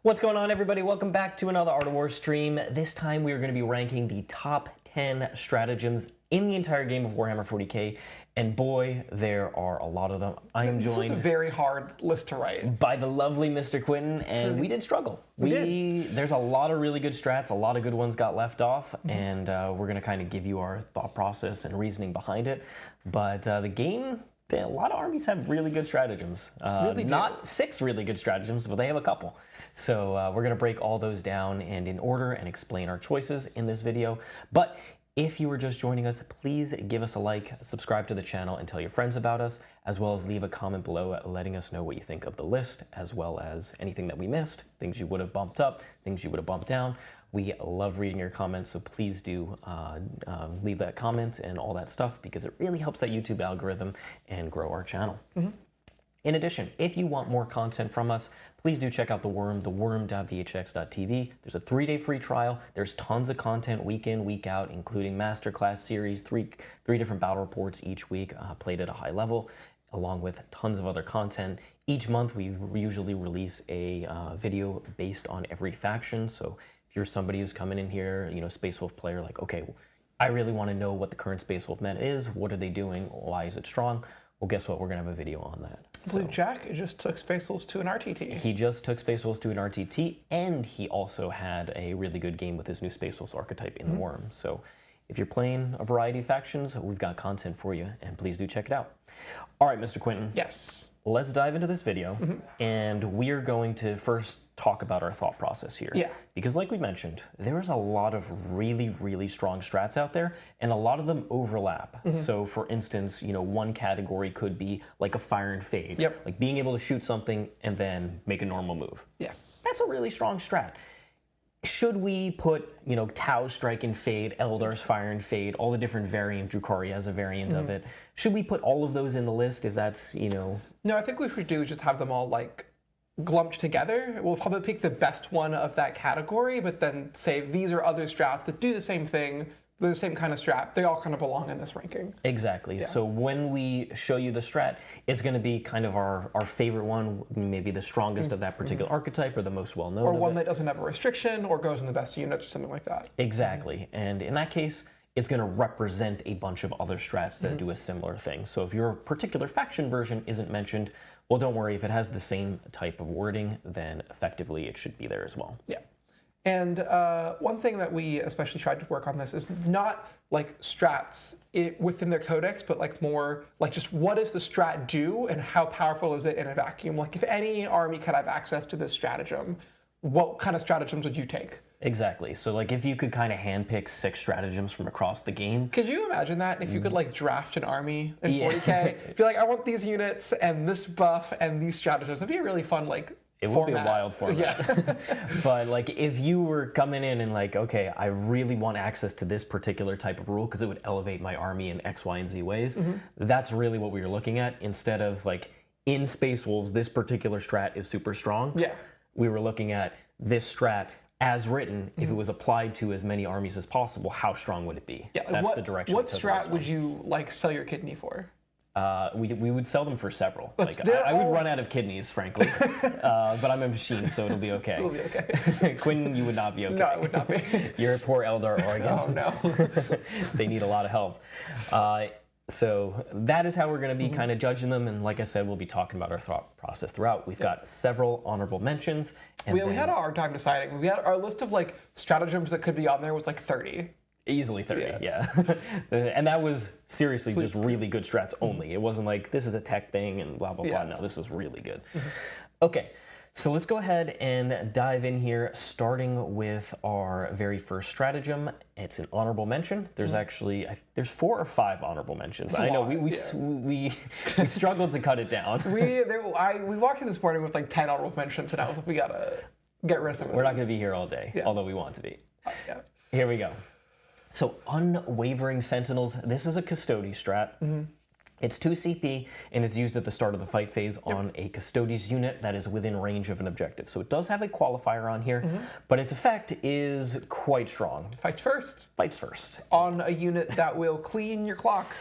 What's going on, everybody? Welcome back to another Art of War stream. This time we are going to be ranking the top 10 stratagems in the entire game of Warhammer 40k, and boy, there are a lot of them. I am joined... This was a very hard list to write. ...by the lovely Mr. Quinton, and we did struggle. We did. There's a lot of really good strats, a lot of good ones got left off, and we're going to kind of give you our thought process and reasoning behind it. But the game... A lot of armies have really good stratagems. Not 6 really good stratagems, but they have a couple. So we're going to break all those down and in order and explain our choices in this video. But if you were just joining us, please give us a like, subscribe to the channel, and tell your friends about us, as well as leave a comment below letting us know what you think of the list, as well as anything that we missed, things you would have bumped up, things you would have bumped down. We love reading your comments, so please do leave that comment and all that stuff, because it really helps that YouTube algorithm and grow our channel. In addition, if you want more content from us, please do check out The Worm, theworm.vhx.tv. There's a 3-day free trial. There's tons of content week in, week out, including masterclass series, three different battle reports each week, played at a high level, along with tons of other content. Each month, we usually release a video based on every faction, so if you're somebody who's coming in here, you know, Space Wolf player, like, okay, I really want to know what the current Space Wolf meta is. What are they doing? Why is it strong? Well, guess what? We're going to have a video on that. I believe Jack just took Space Wolves to an RTT. He just took Space Wolves to an RTT, and he also had a really good game with his new Space Wolves archetype in the Worm. So if you're playing a variety of factions, we've got content for you, and please do check it out. All right, Mr. Quinton. Yes. Let's dive into this video, and we're going to first talk about our thought process here. Yeah. Because like we mentioned, there's a lot of really, really strong strats out there, and a lot of them overlap. So for instance, you know, one category could be like a fire and fade. Yep. Like being able to shoot something and then make a normal move. Yes. That's a really strong strat. Should we put, you know, Tau's Strike and Fade, Eldar's Fire and Fade, all the different variant, Drukhari has a variant of it. Should we put all of those in the list if that's, you know... No, I think what we should do is just have them all, like, glumped together. We'll probably pick the best one of that category, but then say these are other strats that do the same thing, the same kind of strat. They all kind of belong in this ranking. Exactly. Yeah. So when we show you the strat, it's going to be kind of our favorite one, maybe the strongest of that particular archetype or the most well-known. Or one that doesn't have a restriction or goes in the best units or something like that. Exactly. And in that case, it's going to represent a bunch of other strats that do a similar thing. So if your particular faction version isn't mentioned, well, don't worry. If it has the same type of wording, then effectively it should be there as well. Yeah. And one thing that we especially tried to work on this is not like strats within their codex, but like more like just what does the strat do and how powerful is it in a vacuum? Like if any army could have access to this stratagem, what kind of stratagems would you take? Exactly. So like if you could kind of handpick 6 stratagems from across the game. Could you imagine that? If you could like draft an army in 40k, be like, I want these units and this buff and these stratagems. That'd be a really fun like It would be a wild format. Yeah. But like if you were coming in and like, okay, I really want access to this particular type of rule because it would elevate my army in X, Y, and Z ways, that's really what we were looking at. Instead of like in Space Wolves, this particular strat is super strong. Yeah. We were looking at this strat as written, if it was applied to as many armies as possible, how strong would it be? Yeah. That's the direction. What strat would you like sell your kidney for? We would sell them for several. But like, I would run out of kidneys, frankly. But I'm a machine, so it'll be okay. It'll be okay. Quinton, you would not be okay. No, it would not be. You're a poor Eldar Oregon. Oh, no. They need a lot of help. So that is how we're going to be kind of judging them. And like I said, we'll be talking about our thought process throughout. We've got several honorable mentions. And we had a hard time deciding. We had our list of like stratagems that could be on there was like 30. Easily 30, yeah. And that was seriously just really good strats only. It wasn't like, this is a tech thing and blah, blah, blah. No, this was really good. Okay, so let's go ahead and dive in here, starting with our very first stratagem. It's an honorable mention. There's actually, there's 4 or 5 honorable mentions. I know, we struggled to cut it down. We walked in this morning with like 10 honorable mentions, and I was like, we gotta get rid of some of We're not going to be here all day, although we want to be. Here we go. So Unwavering Sentinels, this is a Custodes strat. It's 2 CP, and it's used at the start of the fight phase on a Custodes unit that is within range of an objective. So it does have a qualifier on here, but its effect is quite strong. Fights first. Fights first. On a unit that will clean your clock.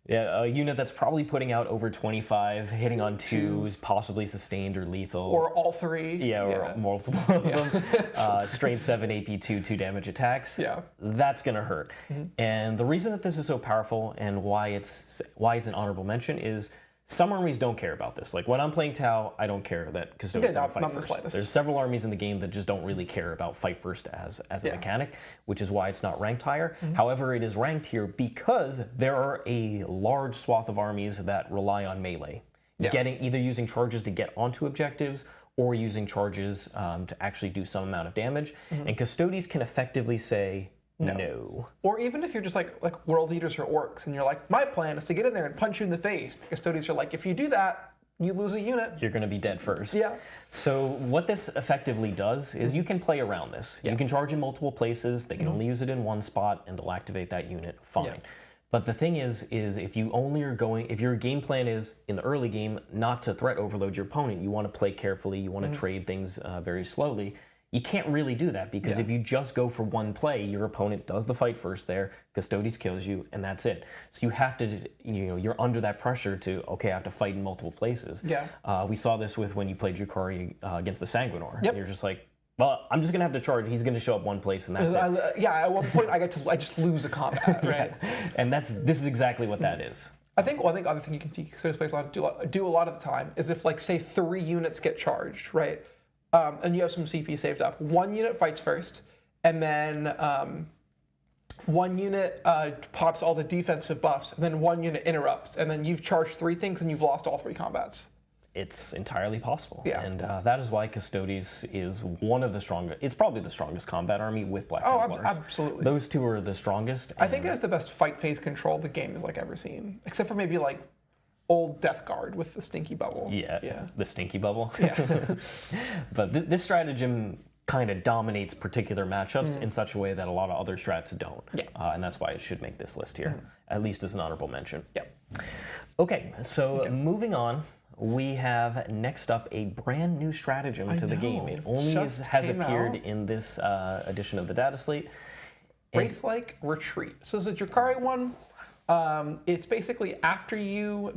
Yeah, a unit that's probably putting out over 25, hitting on twos, possibly sustained or lethal. Or all three. Yeah, or multiple of them. Straight 7 AP2, 2 damage attacks. Yeah. That's going to hurt. And the reason that this is so powerful and why it's an honorable mention is some armies don't care about this. Like when I'm playing Tau, I don't care that Custodians don't fight first. There's several armies in the game that just don't really care about fight first as a mechanic, which is why it's not ranked higher. However, it is ranked here because there are a large swath of armies that rely on melee. Either using charges to get onto objectives or using charges to actually do some amount of damage. And Custodians can effectively say, no. Or even if you're just like World Eaters or Orcs, and you're like, my plan is to get in there and punch you in the face. The Custodians are like, if you do that, you lose a unit. You're going to be dead first. Yeah. So what this effectively does is you can play around this. You can charge in multiple places. They can only use it in one spot, and they'll activate that unit. Fine. But the thing is if you only are going, if your game plan is in the early game not to threat overload your opponent, you want to play carefully, you want to trade things very slowly. You can't really do that because if you just go for one play, your opponent does the fight first there, Custodians kills you, and that's it. So you have to, you're under that pressure to, okay, I have to fight in multiple places. Yeah. We saw this with when you played Drukhari against the Sanguinor. Yep. You're just like, well, I'm just going to have to charge. He's going to show up one place, and that's it. At one point, I just lose a combat, right? And this is exactly what that is. I think other thing you can see Custodians players do a lot of the time is if, like, say 3 units get charged, right? And you have some CP saved up. 1 unit fights first, and then 1 unit pops all the defensive buffs, and then 1 unit interrupts, and then you've charged 3 things and you've lost all 3 combats. It's entirely possible. Yeah. And that is why Custodians is one of the strongest, it's probably the strongest combat army with Black Templars. Absolutely. Those two are the strongest. I think it has the best fight phase control the game has ever seen, except for maybe old Death Guard with the stinky bubble. Yeah. The stinky bubble. Yeah. But this stratagem kind of dominates particular matchups in such a way that a lot of other strats don't. Yeah. And that's why it should make this list here, at least as an honorable mention. Yeah. Okay, so moving on, we have next up a brand new stratagem to the game. It only has appeared in this edition of the data slate. Wraith-like Retreat. So this is a Drukhari one. It's basically after you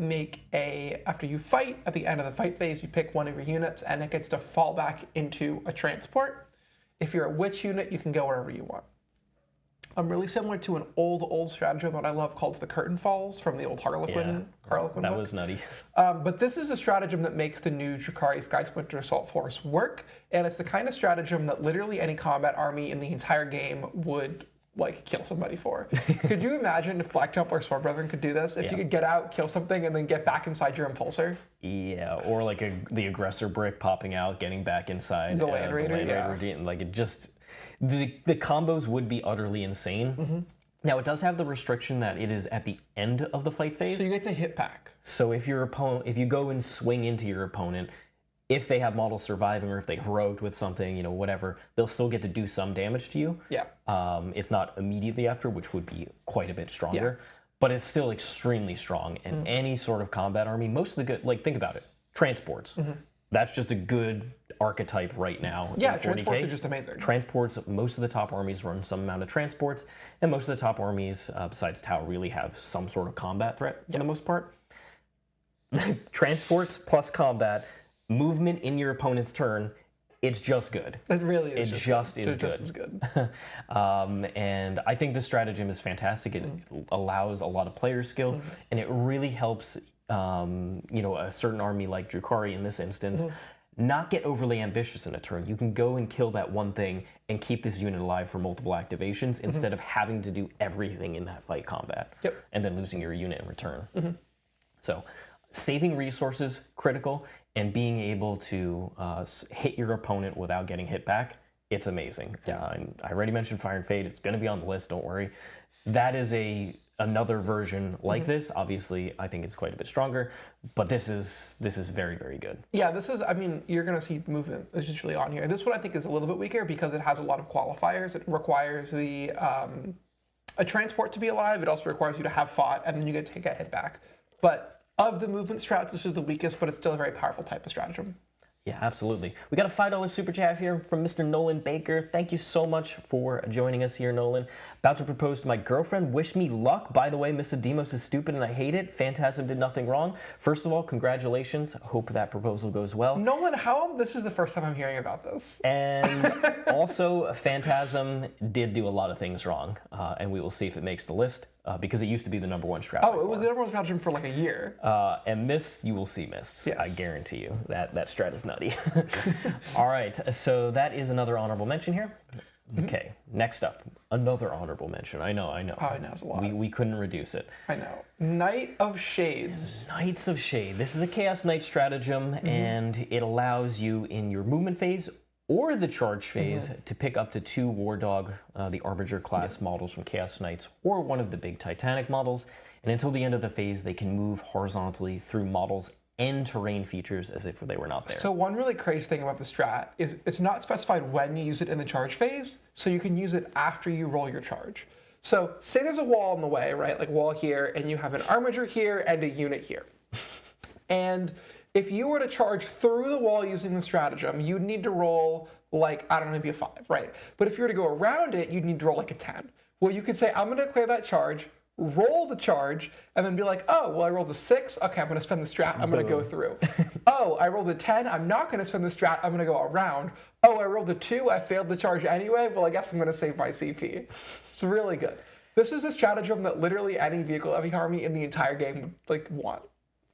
fight, at the end of the fight phase, you pick one of your units and it gets to fall back into a transport. If you're a witch unit, you can go wherever you want. Really similar to an old stratagem that I love called the Curtain Falls from the old Harlequin book. That was nutty. But this is a stratagem that makes the new Drukhari Sky Splinter Assault Force work, and it's the kind of stratagem that literally any combat army in the entire game would kill somebody for. Could you imagine if Black Templar Sword Brethren could do this? If you could get out, kill something, and then get back inside your Impulsor? Yeah, or the Aggressor Brick popping out, getting back inside the Land Raider. The combos would be utterly insane. Now, it does have the restriction that it is at the end of the fight phase. So you get to hit back. So if you go and swing into your opponent, if they have models surviving or if they heroic with something, whatever, they'll still get to do some damage to you. Yeah. It's not immediately after, which would be quite a bit stronger, but it's still extremely strong. And any sort of combat army, most of the good, think about it, transports. That's just a good archetype right now. Yeah, transports are just amazing. Transports, most of the top armies run some amount of transports, and most of the top armies, besides Tau, really have some sort of combat threat for the most part. Transports plus combat, movement in your opponent's turn, it's just good. It really is. It just is good. Just as good. And I think this stratagem is fantastic. It allows a lot of player skill, and it really helps a certain army like Drukhari in this instance not get overly ambitious in a turn. You can go and kill that one thing and keep this unit alive for multiple activations instead of having to do everything in that fight combat and then losing your unit in return. So saving resources, critical, and being able to hit your opponent without getting hit back, it's amazing. And I already mentioned Fire and Fade. It's going to be on the list, don't worry. That is another version like this. Obviously, I think it's quite a bit stronger, but this is very, very good. Yeah, this is, you're going to see movement is usually on here. This one I think is a little bit weaker because it has a lot of qualifiers. It requires a transport to be alive. It also requires you to have fought, and then you get to get hit back. But of the movement strats, this is the weakest, but it's still a very powerful type of stratagem. Yeah, absolutely. We got a $5 super chat here from Mr. Nolan Baker. Thank you so much for joining us here, Nolan. About to propose to my girlfriend. Wish me luck. By the way, Mr. Demos is stupid and I hate it. Phantasm did nothing wrong. First of all, congratulations. Hope that proposal goes well. Nolan, this is the first time I'm hearing about this. And also, Phantasm did do a lot of things wrong, and we will see if it makes the list, because it used to be the #1 strat. Oh, it was the #1 stratagem for like a year. And Mists, you will see Mists. Yes. I guarantee you. That strat is nutty. All right, so that is another honorable mention here. Okay, next up, another honorable mention. I know. Oh, I know, it's a lot. We couldn't reduce it. I know. Knight of Shades. Knights of Shade. This is a Chaos Knight stratagem, and it allows you in your movement phase or the charge phase to pick up to 2 War Dog, the Armiger class models from Chaos Knights, or one of the big Titanic models. And until the end of the phase, they can move horizontally through models and terrain features as if they were not there. So one really crazy thing about the strat is it's not specified when you use it in the charge phase, so you can use it after you roll your charge. So say there's a wall in the way, right? Like wall here, and you have an Armiger here and a unit here. And if you were to charge through the wall using the stratagem, you'd need to roll like, I don't know, maybe a 5, right? But if you were to go around it, you'd need to roll like a 10. Well, you could say, I'm going to clear that charge, roll the charge, and then be like, oh, well, I rolled a 6. Okay, I'm going to spend the strat. I'm going to go through. Oh, I rolled a 10. I'm not going to spend the strat. I'm going to go around. Oh, I rolled a 2. I failed the charge anyway. Well, I guess I'm going to save my CP. It's really good. This is a stratagem that literally any vehicle-heavy army in the entire game would want.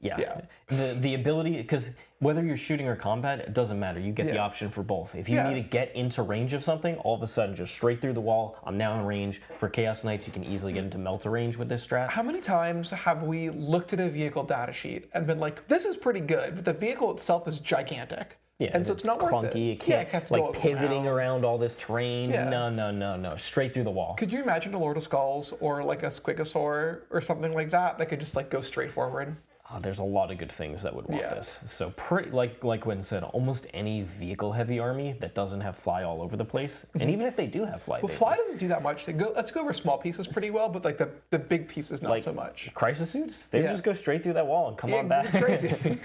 Yeah. The ability, because whether you're shooting or combat, it doesn't matter. You get the option for both. If you need to get into range of something, all of a sudden, just straight through the wall, I'm now in range. For Chaos Knights, you can easily get into Melta range with this strat. How many times have we looked at a vehicle datasheet and been like, this is pretty good, but the vehicle itself is gigantic. Yeah, and so it's not worth clunky. it. It can't like pivoting around. around all this terrain. Yeah. No. Straight through the wall. Could you imagine a Lord of Skulls or like a Squigosaur or something like that that could just like go straight forward? There's a lot of good things that would want this. So like Quinton said, almost any vehicle-heavy army that doesn't have fly all over the place, and even if they do have fly, well, fly doesn't do that much. Let's go over small pieces pretty well, but like the big pieces not so much. Crisis suits, they just go straight through that wall and come on back. Crazy.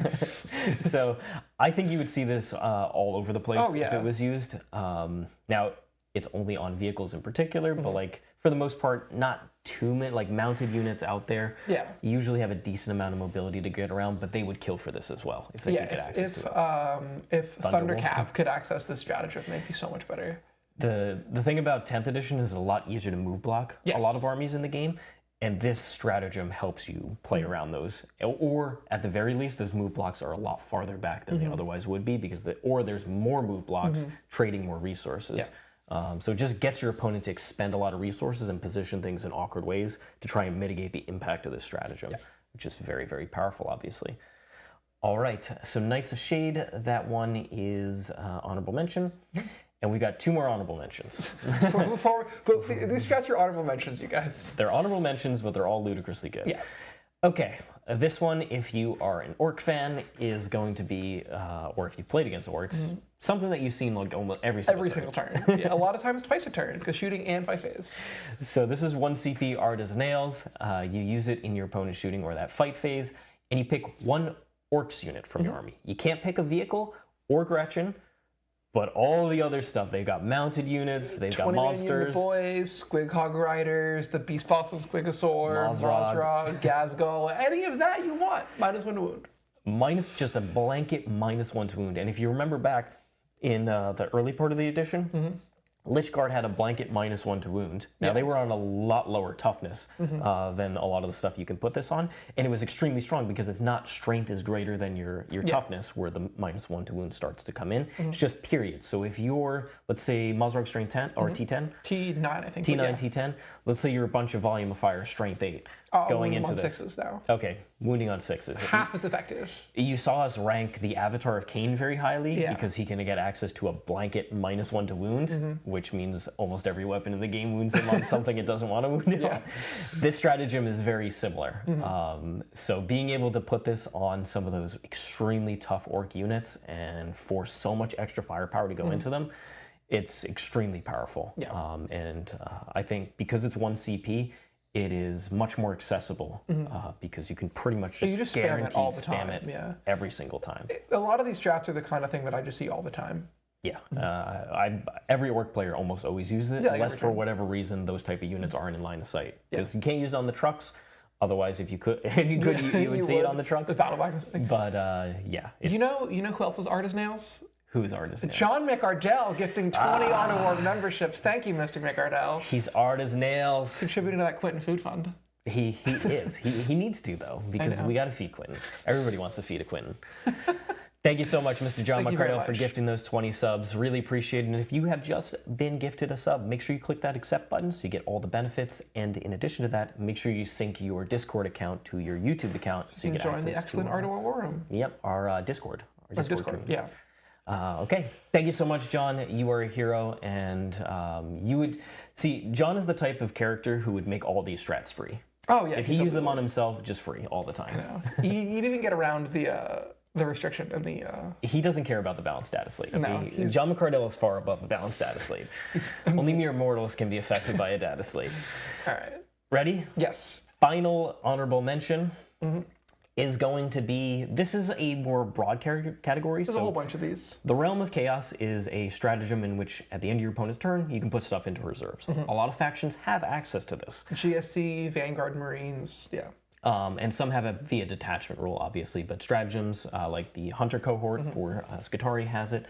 So I think you would see this all over the place if it was used. Now it's only on vehicles in particular, but like for the most part, not too many, like mounted units out there usually have a decent amount of mobility to get around, but they would kill for this as well if they could get access to it. If Thundercav could access this stratagem, it'd be so much better. The thing about 10th edition is it's a lot easier to move block a lot of armies in the game, and this stratagem helps you play around those. Or at the very least, those move blocks are a lot farther back than they otherwise would be, because there's more move blocks trading more resources. So it just gets your opponent to expend a lot of resources and position things in awkward ways to try and mitigate the impact of this stratagem, which is very, very powerful, obviously. All right, so Knights of Shade, that one is honorable mention. And we got 2 more honorable mentions. But these strats are honorable mentions, you guys. They're honorable mentions, but they're all ludicrously good. Yeah. Okay, this one, if you are an orc fan, is going to be, or if you've played against orcs, something that you've seen like almost every single turn. A lot of times twice a turn, because shooting and fight phase. So this is 1 CP Ard as Nails. You use it in your opponent's shooting or that fight phase, and you pick 1 orcs unit from your army. You can't pick a vehicle or Gretchen, but all the other stuff, they've got mounted units, they've got monsters. Boys, Squighog Riders, the Beast Boss of Squigosaur, Mozrog, Gazgul, any of that you want. -1 to wound. Just a blanket -1 to wound. And if you remember back in the early part of the edition, Lichguard had a blanket -1 to wound. Now they were on a lot lower toughness than a lot of the stuff you can put this on, and it was extremely strong because it's not strength is greater than your toughness where the -1 to wound starts to come in. It's just period. So if you're, let's say, Mozrog strength 10 or T10, T9 I think. T9, T10. Let's say you're a bunch of volume of fire strength 8 going into this. 6s now. Okay, wounding on 6s. Half as effective. You saw us rank the Avatar of Cain very highly because he can get access to a blanket -1 to wound, which means almost every weapon in the game wounds him on something it doesn't want to wound him on. This stratagem is very similar. So being able to put this on some of those extremely tough orc units and force so much extra firepower to go into them, it's extremely powerful. I think because it's 1 CP, it is much more accessible because you can pretty much you just spam it all the time. Every single time. A lot of these strats are the kind of thing that I just see all the time. Yeah, every orc player almost always uses it, unless for whatever reason those type of units aren't in line of sight. Because you can't use it on the trucks. Otherwise, if you could, you would see it on the trucks. The battle bike or something. But yeah. You know who else was Artist Nails? Who is Artist Nails? John McArdell gifting 20 Honor War memberships. Thank you, Mr. McArdell. He's Artist Nails. Contributing to that Quinton food fund. He is. He needs to, though, because we got to feed Quinton. Everybody wants to feed a Quinton. Thank you so much, Mr. John McArdell, for gifting those 20 subs. Really appreciate it. And if you have just been gifted a sub, make sure you click that accept button so you get all the benefits. And in addition to that, make sure you sync your Discord account to your YouTube account so you get join the excellent Art of War room. Yep, our Discord. Our Discord, yeah. Okay, thank you so much, John. You are a hero, and you would see. John is the type of character who would make all these strats free. Oh yeah. If he used them on himself, just free all the time. I know. He'd even get around the restriction and the. He doesn't care about the balanced status slate. No, John McArdell is far above the balanced status slate. Only mere mortals can be affected by a data slate. All right. Ready? Yes. Final honorable mention. Is going to be, this is a more broad category. There's a whole bunch of these. The Realm of Chaos is a stratagem in which at the end of your opponent's turn, you can put stuff into reserves. A lot of factions have access to this. GSC, Vanguard Marines, yeah. And some have it via detachment rule, obviously, but stratagems like the Hunter cohort for Scutari has it.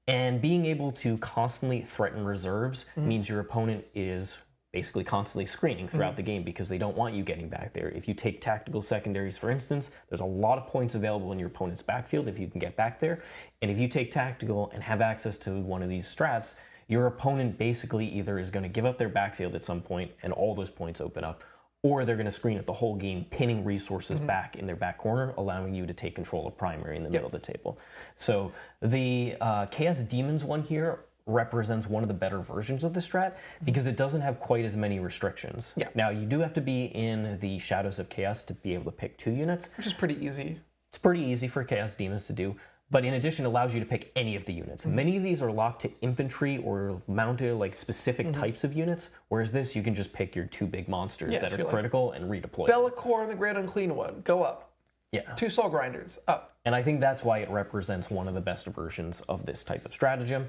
And being able to constantly threaten reserves means your opponent is basically constantly screening throughout the game because they don't want you getting back there. If you take tactical secondaries, for instance, there's a lot of points available in your opponent's backfield if you can get back there. And if you take tactical and have access to one of these strats, your opponent basically either is going to give up their backfield at some point and all those points open up, or they're going to screen it the whole game, pinning resources back in their back corner, allowing you to take control of primary in the middle of the table. So the Chaos Demons one here represents one of the better versions of the strat because it doesn't have quite as many restrictions. Yeah. Now, you do have to be in the Shadows of Chaos to be able to pick 2 units. Which is pretty easy. It's pretty easy for Chaos Demons to do, but in addition, it allows you to pick any of the units. Many of these are locked to infantry or mounted, like specific types of units, whereas this, you can just pick your 2 big monsters that are critical and redeploy. Bellicor and the Great Unclean One, go up. Yeah. 2 Soul Grinders, up. And I think that's why it represents one of the best versions of this type of stratagem.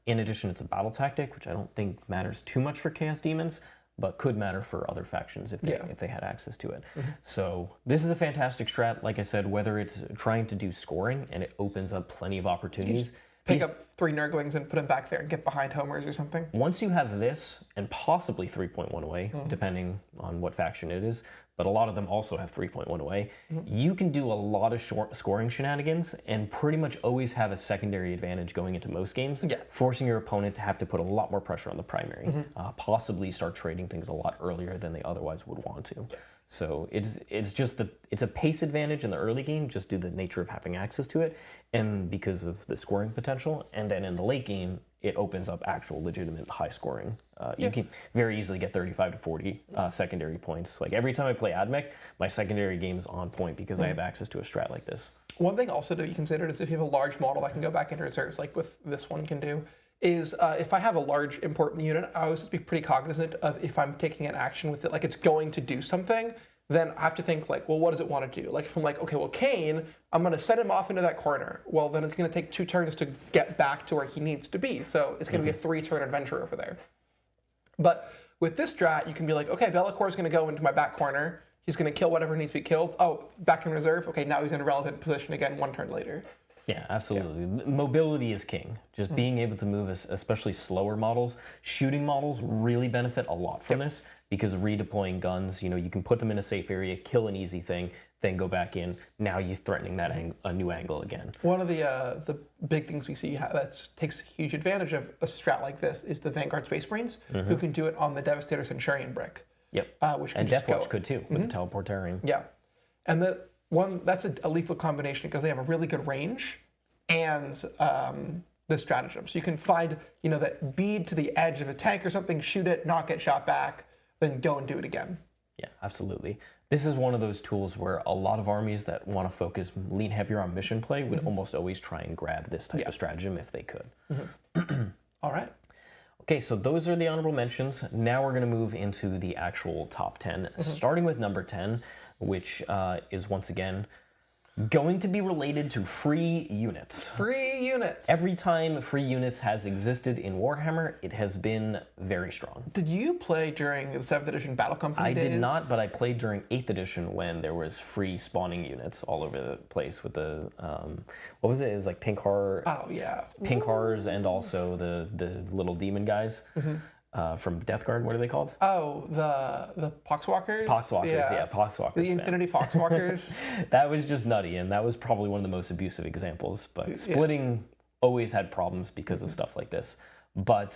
In addition, it's a battle tactic, which I don't think matters too much for Chaos Demons, but could matter for other factions if they had access to it. So this is a fantastic strat. Like I said, whether it's trying to do scoring and it opens up plenty of opportunities. Pick up 3 Nurglings and put them back there and get behind homers or something. Once you have this, and possibly 3.1 away, depending on what faction it is, but a lot of them also have 3.1 away, you can do a lot of short scoring shenanigans and pretty much always have a secondary advantage going into most games, forcing your opponent to have to put a lot more pressure on the primary, possibly start trading things a lot earlier than they otherwise would want to. So it's just it's a pace advantage in the early game just due to the nature of having access to it and because of the scoring potential. And then in the late game, it opens up actual legitimate high scoring. You can very easily get 35 to 40 secondary points. Like every time I play AdMech, my secondary game is on point because I have access to a strat like this. One thing also to be considered is if you have a large model that can go back into reserves, like with this one can do, is if I have a large important unit, I always have to be pretty cognizant of if I'm taking an action with it, like it's going to do something, then I have to think like, well, what does it want to do? Like if I'm like, okay, well, Kane, I'm going to set him off into that corner. Well, then it's going to take 2 turns to get back to where he needs to be. So it's going to be a 3-turn adventure over there. But with this strat, you can be like, okay, Bellicor is going to go into my back corner. He's going to kill whatever needs to be killed. Oh, back in reserve. Okay, now he's in a relevant position again 1 turn later. Yeah, absolutely. Yeah. Mobility is king. Just being able to move, especially slower models. Shooting models really benefit a lot from this because redeploying guns, you can put them in a safe area, kill an easy thing, then go back in. Now you're threatening that a new angle again. One of the big things we see that takes huge advantage of a strat like this is the Vanguard Space Marines, who can do it on the Devastator Centurion brick. Yep. Which and Deathwatch could too, with the teleportarian. Yeah. And that's a lethal combination because they have a really good range and the stratagem. So you can find, that bead to the edge of a tank or something, shoot it, not get shot back, then go and do it again. Yeah, absolutely. This is one of those tools where a lot of armies that want to focus, lean heavier on mission play would almost always try and grab this type of stratagem if they could. All right. Okay, so those are the honorable mentions. Now we're going to move into the actual top 10, starting with number 10, which is once again going to be related to free units. Free units. Every time free units has existed in Warhammer, it has been very strong. Did you play during the 7th edition Battle Company days? I did not, but I played during 8th edition when there was free spawning units all over the place with the, what was it? It was like pink horror. Oh, yeah. Pink horrors and also the little demon guys. From Death Guard, what are they called? Oh, the Poxwalkers? Poxwalkers, yeah, Poxwalkers. The Infinity Poxwalkers. That was just nutty, and that was probably one of the most abusive examples. But splitting always had problems because of stuff like this. But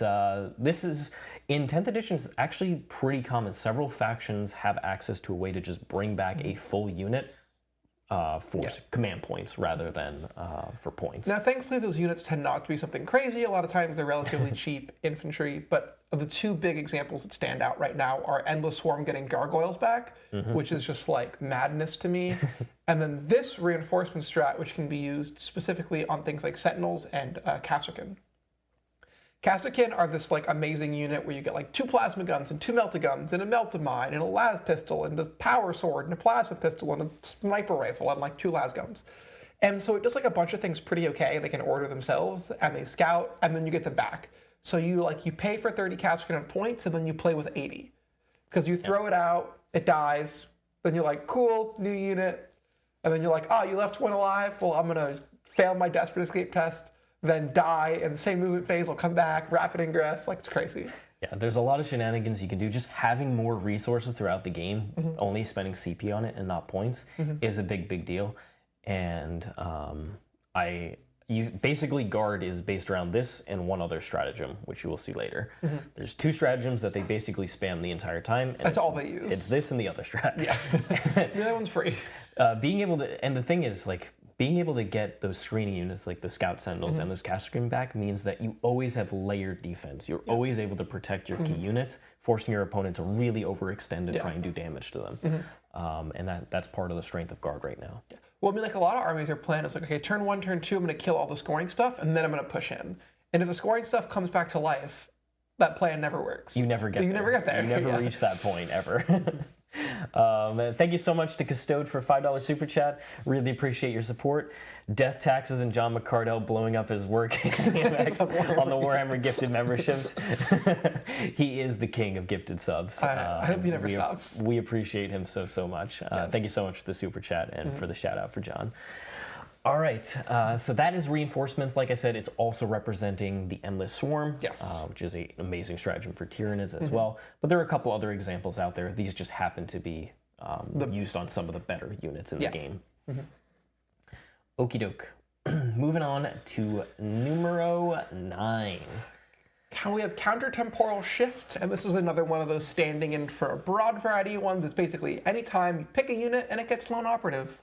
this is, in 10th edition, it's actually pretty common. Several factions have access to a way to just bring back a full unit for command points rather than for points. Now, thankfully, those units tend not to be something crazy. A lot of times they're relatively cheap infantry, but the two big examples that stand out right now are Endless Swarm getting gargoyles back, which is just like madness to me. And then this reinforcement strat, which can be used specifically on things like Sentinels and Kasrkin. Kasrkin are this like amazing unit where you get like 2 plasma guns and 2 melta guns and a melta mine and a las pistol and a power sword and a plasma pistol and a sniper rifle and like 2 las guns. And so it does like a bunch of things pretty okay. They can order themselves and they scout and then you get them back. So you pay for 30 Kasrkin points and then you play with 80. Because you throw it out, it dies, then you're like, cool, new unit. And then you're like, oh, you left one alive? Well, I'm gonna fail my desperate escape test, then die, and the same movement phase will come back, rapid ingress, like it's crazy. Yeah, there's a lot of shenanigans you can do. Just having more resources throughout the game, only spending CP on it and not points, is a big deal. And basically Guard is based around this and one other stratagem, which you will see later. There's 2 stratagems that they basically spam the entire time. And that's all they use. It's this and the other strat. Yeah, the other one's free. Being able to, and the thing is, like, being able to get those screening units like the Scout Sentinels and those Kasrkin back means that you always have layered defense. You're always able to protect your key units, forcing your opponent to really overextend and try and do damage to them. And that's part of the strength of Guard right now. Yeah. Well, I mean, like a lot of armies are playing, it's like, okay, turn 1, turn 2, I'm going to kill all the scoring stuff, and then I'm going to push in. And if the scoring stuff comes back to life, that plan never works. You never get there. You never get there. You never reach that point, ever. Thank you so much to Custode for $5 super chat. Really appreciate your support. Death Taxes and John McCardell blowing up his work on the Warhammer gifted memberships. He is the king of gifted subs. I hope he never stops. We appreciate him so much. Thank you so much for the super chat and for the shout out for John. All right, so that is reinforcements. Like I said, it's also representing the Endless Swarm, which is an amazing stratagem for Tyranids as well. But there are a couple other examples out there. These just happen to be used on some of the better units in the game. Okie doke. Moving on to numero 9. We have counter-temporal shift, and this is another one of those standing in for a broad variety of ones. It's basically anytime you pick a unit and it gets lone operative.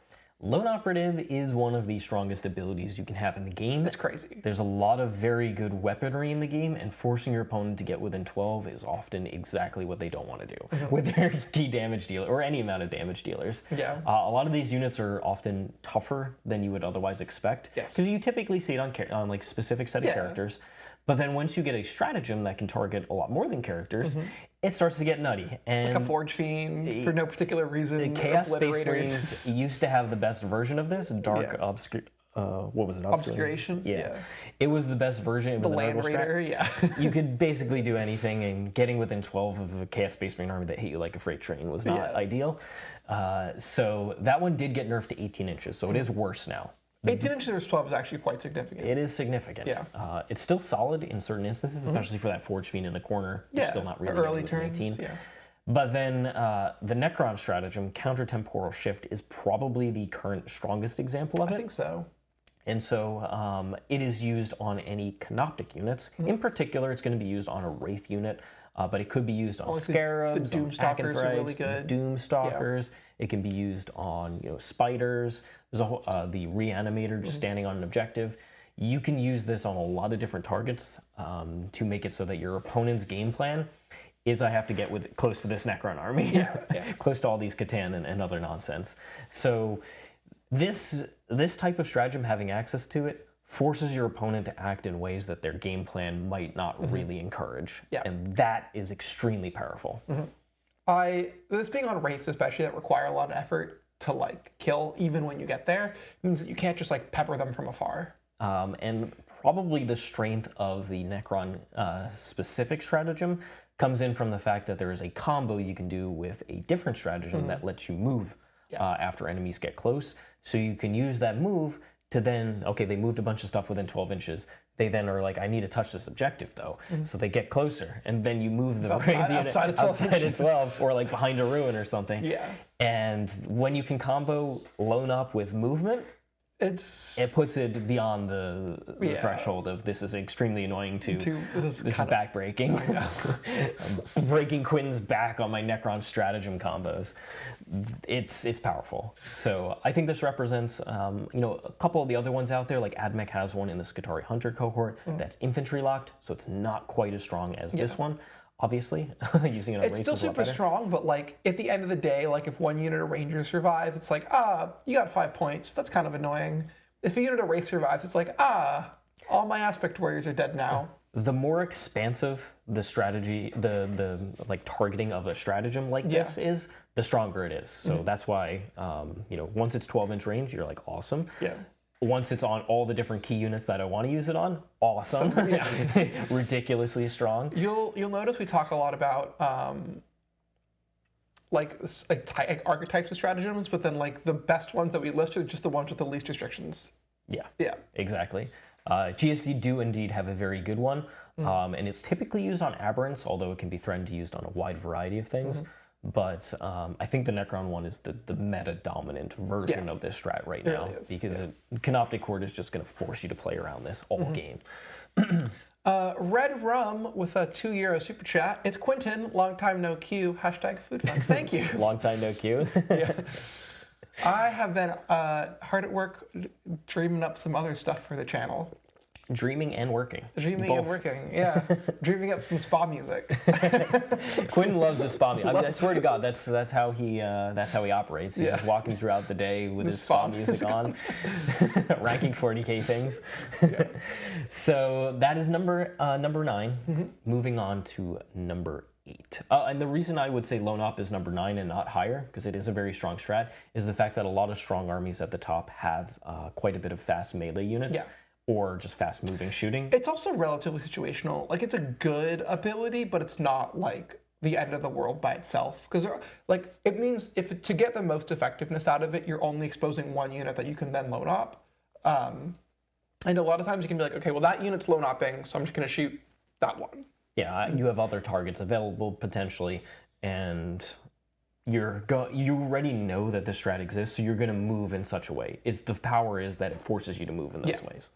Lone Operative is one of the strongest abilities you can have in the game. It's crazy. There's a lot of very good weaponry in the game, and forcing your opponent to get within 12 is often exactly what they don't want to do with their key damage dealer, or any amount of damage dealers. Yeah. A lot of these units are often tougher than you would otherwise expect. Because you typically see it on like specific set of characters. But then once you get a stratagem that can target a lot more than characters, it starts to get nutty. And like a Forge Fiend, for no particular reason. The Chaos Space Marines used to have the best version of this, Dark what was it? Obscuration? Yeah. It was the best version. The Land Raider, You could basically do anything, and getting within 12 of a Chaos Space Marine army that hit you like a freight train was not ideal. So that one did get nerfed to 18 inches, so it is worse now. 18 inches versus 12 is actually quite significant. It is significant. Yeah. It's still solid in certain instances, especially for that Forge Fiend in the corner. You're still not really early turns. 18. But then the Necron stratagem, counter-temporal shift, is probably the current strongest example of it. I think so. And so it is used on any Canoptic units. In particular, it's going to be used on a Wraith unit, but it could be used on Scarabs, the Doomstalkers are really good. Doomstalkers. It can be used on spiders. There's the Reanimator just standing on an objective. You can use this on a lot of different targets to make it so that your opponent's game plan is I have to get close to this Necron army, close to all these Catan and other nonsense. So this type of stratagem, having access to it, forces your opponent to act in ways that their game plan might not really encourage. Yeah. And that is extremely powerful. This being on wraiths especially that require a lot of effort to like kill even when you get there means that you can't just like pepper them from afar. And probably the strength of the Necron specific stratagem comes in from the fact that there is a combo you can do with a different stratagem that lets you move after enemies get close. So you can use that move to then, okay, they moved a bunch of stuff within 12 inches. They then are like, I need to touch this objective though. So they get closer, and then you move the outside of 12 or like behind a ruin or something. Yeah. And when you can combo Lone Up with movement, it puts it beyond the threshold of this is extremely annoying this is back-breaking. I'm breaking Quinton's back on my Necron stratagem combos. It's powerful. So I think this represents, a couple of the other ones out there, like Admech has one in the Skitarii Hunter cohort that's infantry locked, so it's not quite as strong as this one. Obviously, using it on it's still super strong, but like at the end of the day, like if one unit of Rangers survives, it's like, you got 5 points. That's kind of annoying. If a unit of Wraith survives, it's like, all my Aspect Warriors are dead now. The more expansive the strategy, the like targeting of a stratagem like this is, the stronger it is. So that's why, once it's 12-inch range, you're like, awesome. Yeah. Once it's on all the different key units that I want to use it on, awesome. Ridiculously strong. You'll notice we talk a lot about archetypes of stratagems, but then like the best ones that we list are just the ones with the least restrictions. Yeah, exactly. GSC do indeed have a very good one, and it's typically used on aberrants, although it can be threatened to used on a wide variety of things. But I think the Necron one is the meta-dominant version of this strat right now, really because Canoptic Horde is just going to force you to play around this all game. Red Rum with a €2 super chat. It's Quinton, long time no Q, #food fun. Thank you. Long time no Q. I have been hard at work dreaming up some other stuff for the channel. Dreaming and working. And working, yeah. Dreaming up some spa music. Quinton loves the spa music. I mean, I swear to God, that's how he operates. He's just walking throughout the day with his spa music on, ranking 40k things. So that is number 9. Moving on to number 8. And the reason I would say Lone Op is number 9 and not higher, because it is a very strong strat, is the fact that a lot of strong armies at the top have quite a bit of fast melee units. Or just fast-moving shooting. It's also relatively situational. Like, it's a good ability, but it's not, like, the end of the world by itself. Because, like, it means to get the most effectiveness out of it, you're only exposing one unit that you can then load up. And a lot of times you can be like, okay, well, that unit's load upping, so I'm just going to shoot that one. Yeah, you have other targets available, potentially, and you already know that the strat exists, so you're going to move in such a way. The power is that it forces you to move in those ways.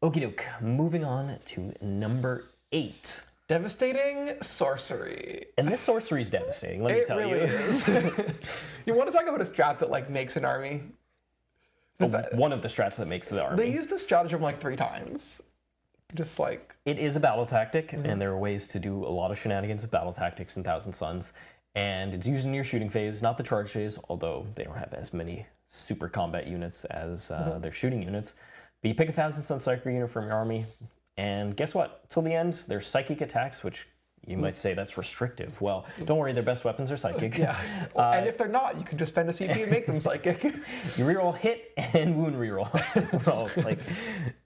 Okie doke. Moving on to number 8. Devastating sorcery. And this sorcery is devastating, let me tell you. It really is. You want to talk about a strat that like makes an army? One of the strats that makes the army. They use this stratagem like 3 times. Just like... It is a battle tactic, and there are ways to do a lot of shenanigans with battle tactics in Thousand Suns. And it's used in your shooting phase, not the charge phase, although they don't have as many super combat units as their shooting units. But you pick a 1,000 Sun Psyker unit from your army, and guess what? Till the end, there's psychic attacks, which you might say that's restrictive. Well, don't worry, their best weapons are psychic. And if they're not, you can just spend a CP and make them psychic. You reroll hit and wound reroll. Rolls. Like,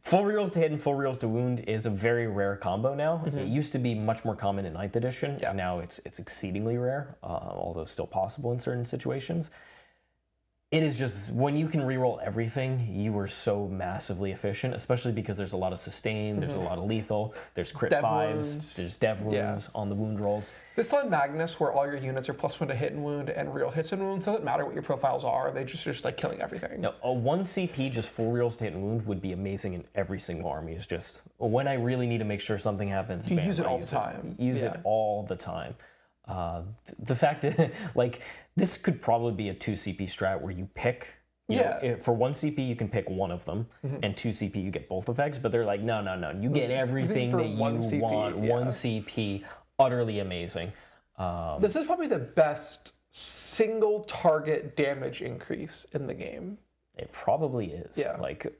full rerolls to hit and full rerolls to wound is a very rare combo now. It used to be much more common in 9th edition. Now it's exceedingly rare, although still possible in certain situations. It is just, when you can reroll everything, you are so massively efficient, especially because there's a lot of sustain, there's a lot of lethal, there's crit Dev 5s, wounds. there's dev wounds on the wound rolls. This on Magnus, where all your units are +1 to hit and wound and real hits and wounds, doesn't matter what your profiles are, they just like killing everything. No, a 1 CP, just full rerolls to hit and wound would be amazing in every single army. It's just, when I really need to make sure something happens, you use it all the time. Use it all the time. The fact is, like, this could probably be a 2 CP strat where you pick... for 1 CP, you can pick one of them, and 2 CP, you get both effects, but they're like, no, you get everything that you want. 1 CP, utterly amazing. This is probably the best single target damage increase in the game. It probably is. Yeah. Like,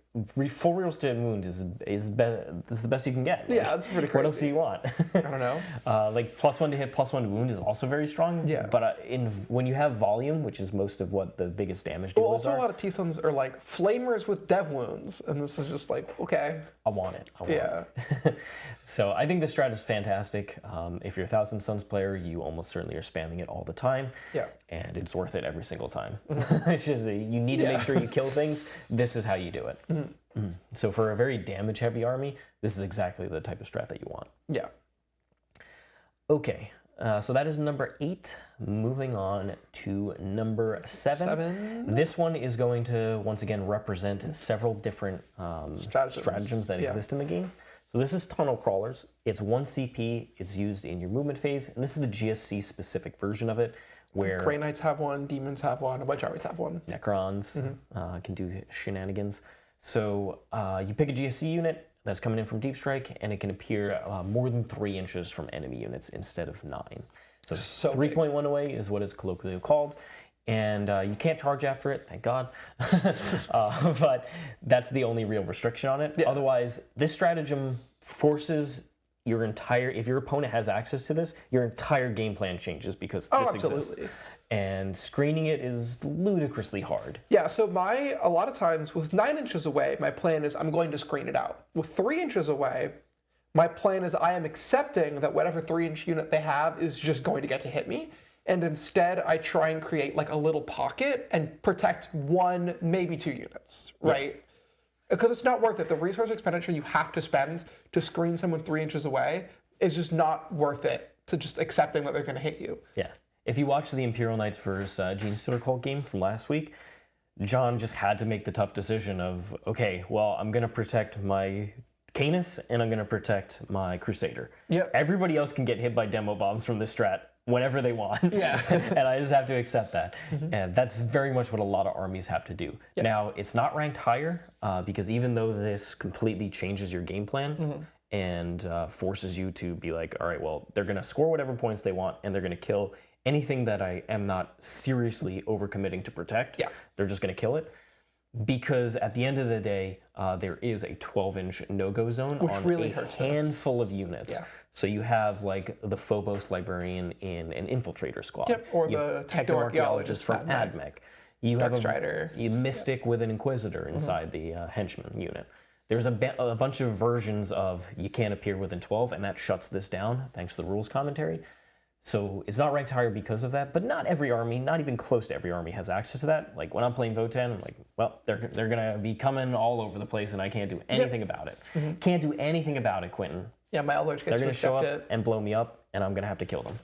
full roasted wound is the best you can get. Like, Yeah, that's pretty crazy. What else do you want? I don't know. Like +1 to hit, +1 to wound is also very strong. Yeah. But when you have volume, which is most of what the biggest damage Well, dealers also are, a lot of T-Suns are like flamers with dev wounds, and this is just like, okay. I want it. Yeah. So I think the strat is fantastic. If you're a Thousand Suns player, you almost certainly are spamming it all the time. Yeah. And it's worth it every single time. It's just you need to make sure you kill things. This is how you do it. So for a very damage-heavy army, this is exactly the type of strat that you want. Yeah. Okay, so that is number 8. Moving on to number 7. This one is going to, once again, represent several different stratagems that exist in the game. So this is Tunnel Crawlers. It's 1 CP. It's used in your movement phase, and this is the GSC-specific version of it, where Grey Knights have one, Demons have one, a bunch of armies have one. Necrons can do shenanigans. So you pick a GSC unit that's coming in from Deep Strike, and it can appear more than 3 inches from enemy units instead of 9. So 3.1 away is what it's colloquially called. And you can't charge after it, thank God. But that's the only real restriction on it. Yeah. Otherwise, this stratagem forces your entire, if your opponent has access to this, your entire game plan changes because this exists. And screening it is ludicrously hard. Yeah, so a lot of times with 9 inches away, my plan is I'm going to screen it out. With 3 inches away, my plan is I am accepting that whatever 3-inch unit they have is just going to get to hit me. And instead, I try and create like a little pocket and protect 1, maybe 2 units, right? Yeah. Because it's not worth it. The resource expenditure you have to spend to screen someone 3 inches away is just not worth it to just accepting that they're going to hit you. Yeah. If you watch the Imperial Knights versus Genius Tutor Cult game from last week, John just had to make the tough decision of, okay, well, I'm going to protect my Canis and I'm going to protect my Crusader. Yep. Everybody else can get hit by demo bombs from this strat whenever they want. Yeah. And I just have to accept that. And that's very much what a lot of armies have to do. Yep. Now, it's not ranked higher because even though this completely changes your game plan and forces you to be like, all right, well, they're going to score whatever points they want and they're going to kill anything that I am not seriously overcommitting to protect. Yeah. They're just going to kill it. Because at the end of the day, there is a 12-inch no-go zone on really a handful of units. Yeah. So you have like the Phobos Librarian in an Infiltrator squad. Yep, or the Techno-Archaeologist from AdMech. You Dark have Strider. a Mystic with an Inquisitor inside the Henchman unit. There's a bunch of versions of you can't appear within 12, and that shuts this down thanks to the rules commentary. So it's not ranked higher because of that, but not every army, not even close to every army has access to that. Like when I'm playing Votan, I'm like, well, they're going to be coming all over the place and I can't do anything about it. Can't do anything about it, Quinton. Yeah, my Eldritch gets They're going to show up it and blow me up and I'm going to have to kill them.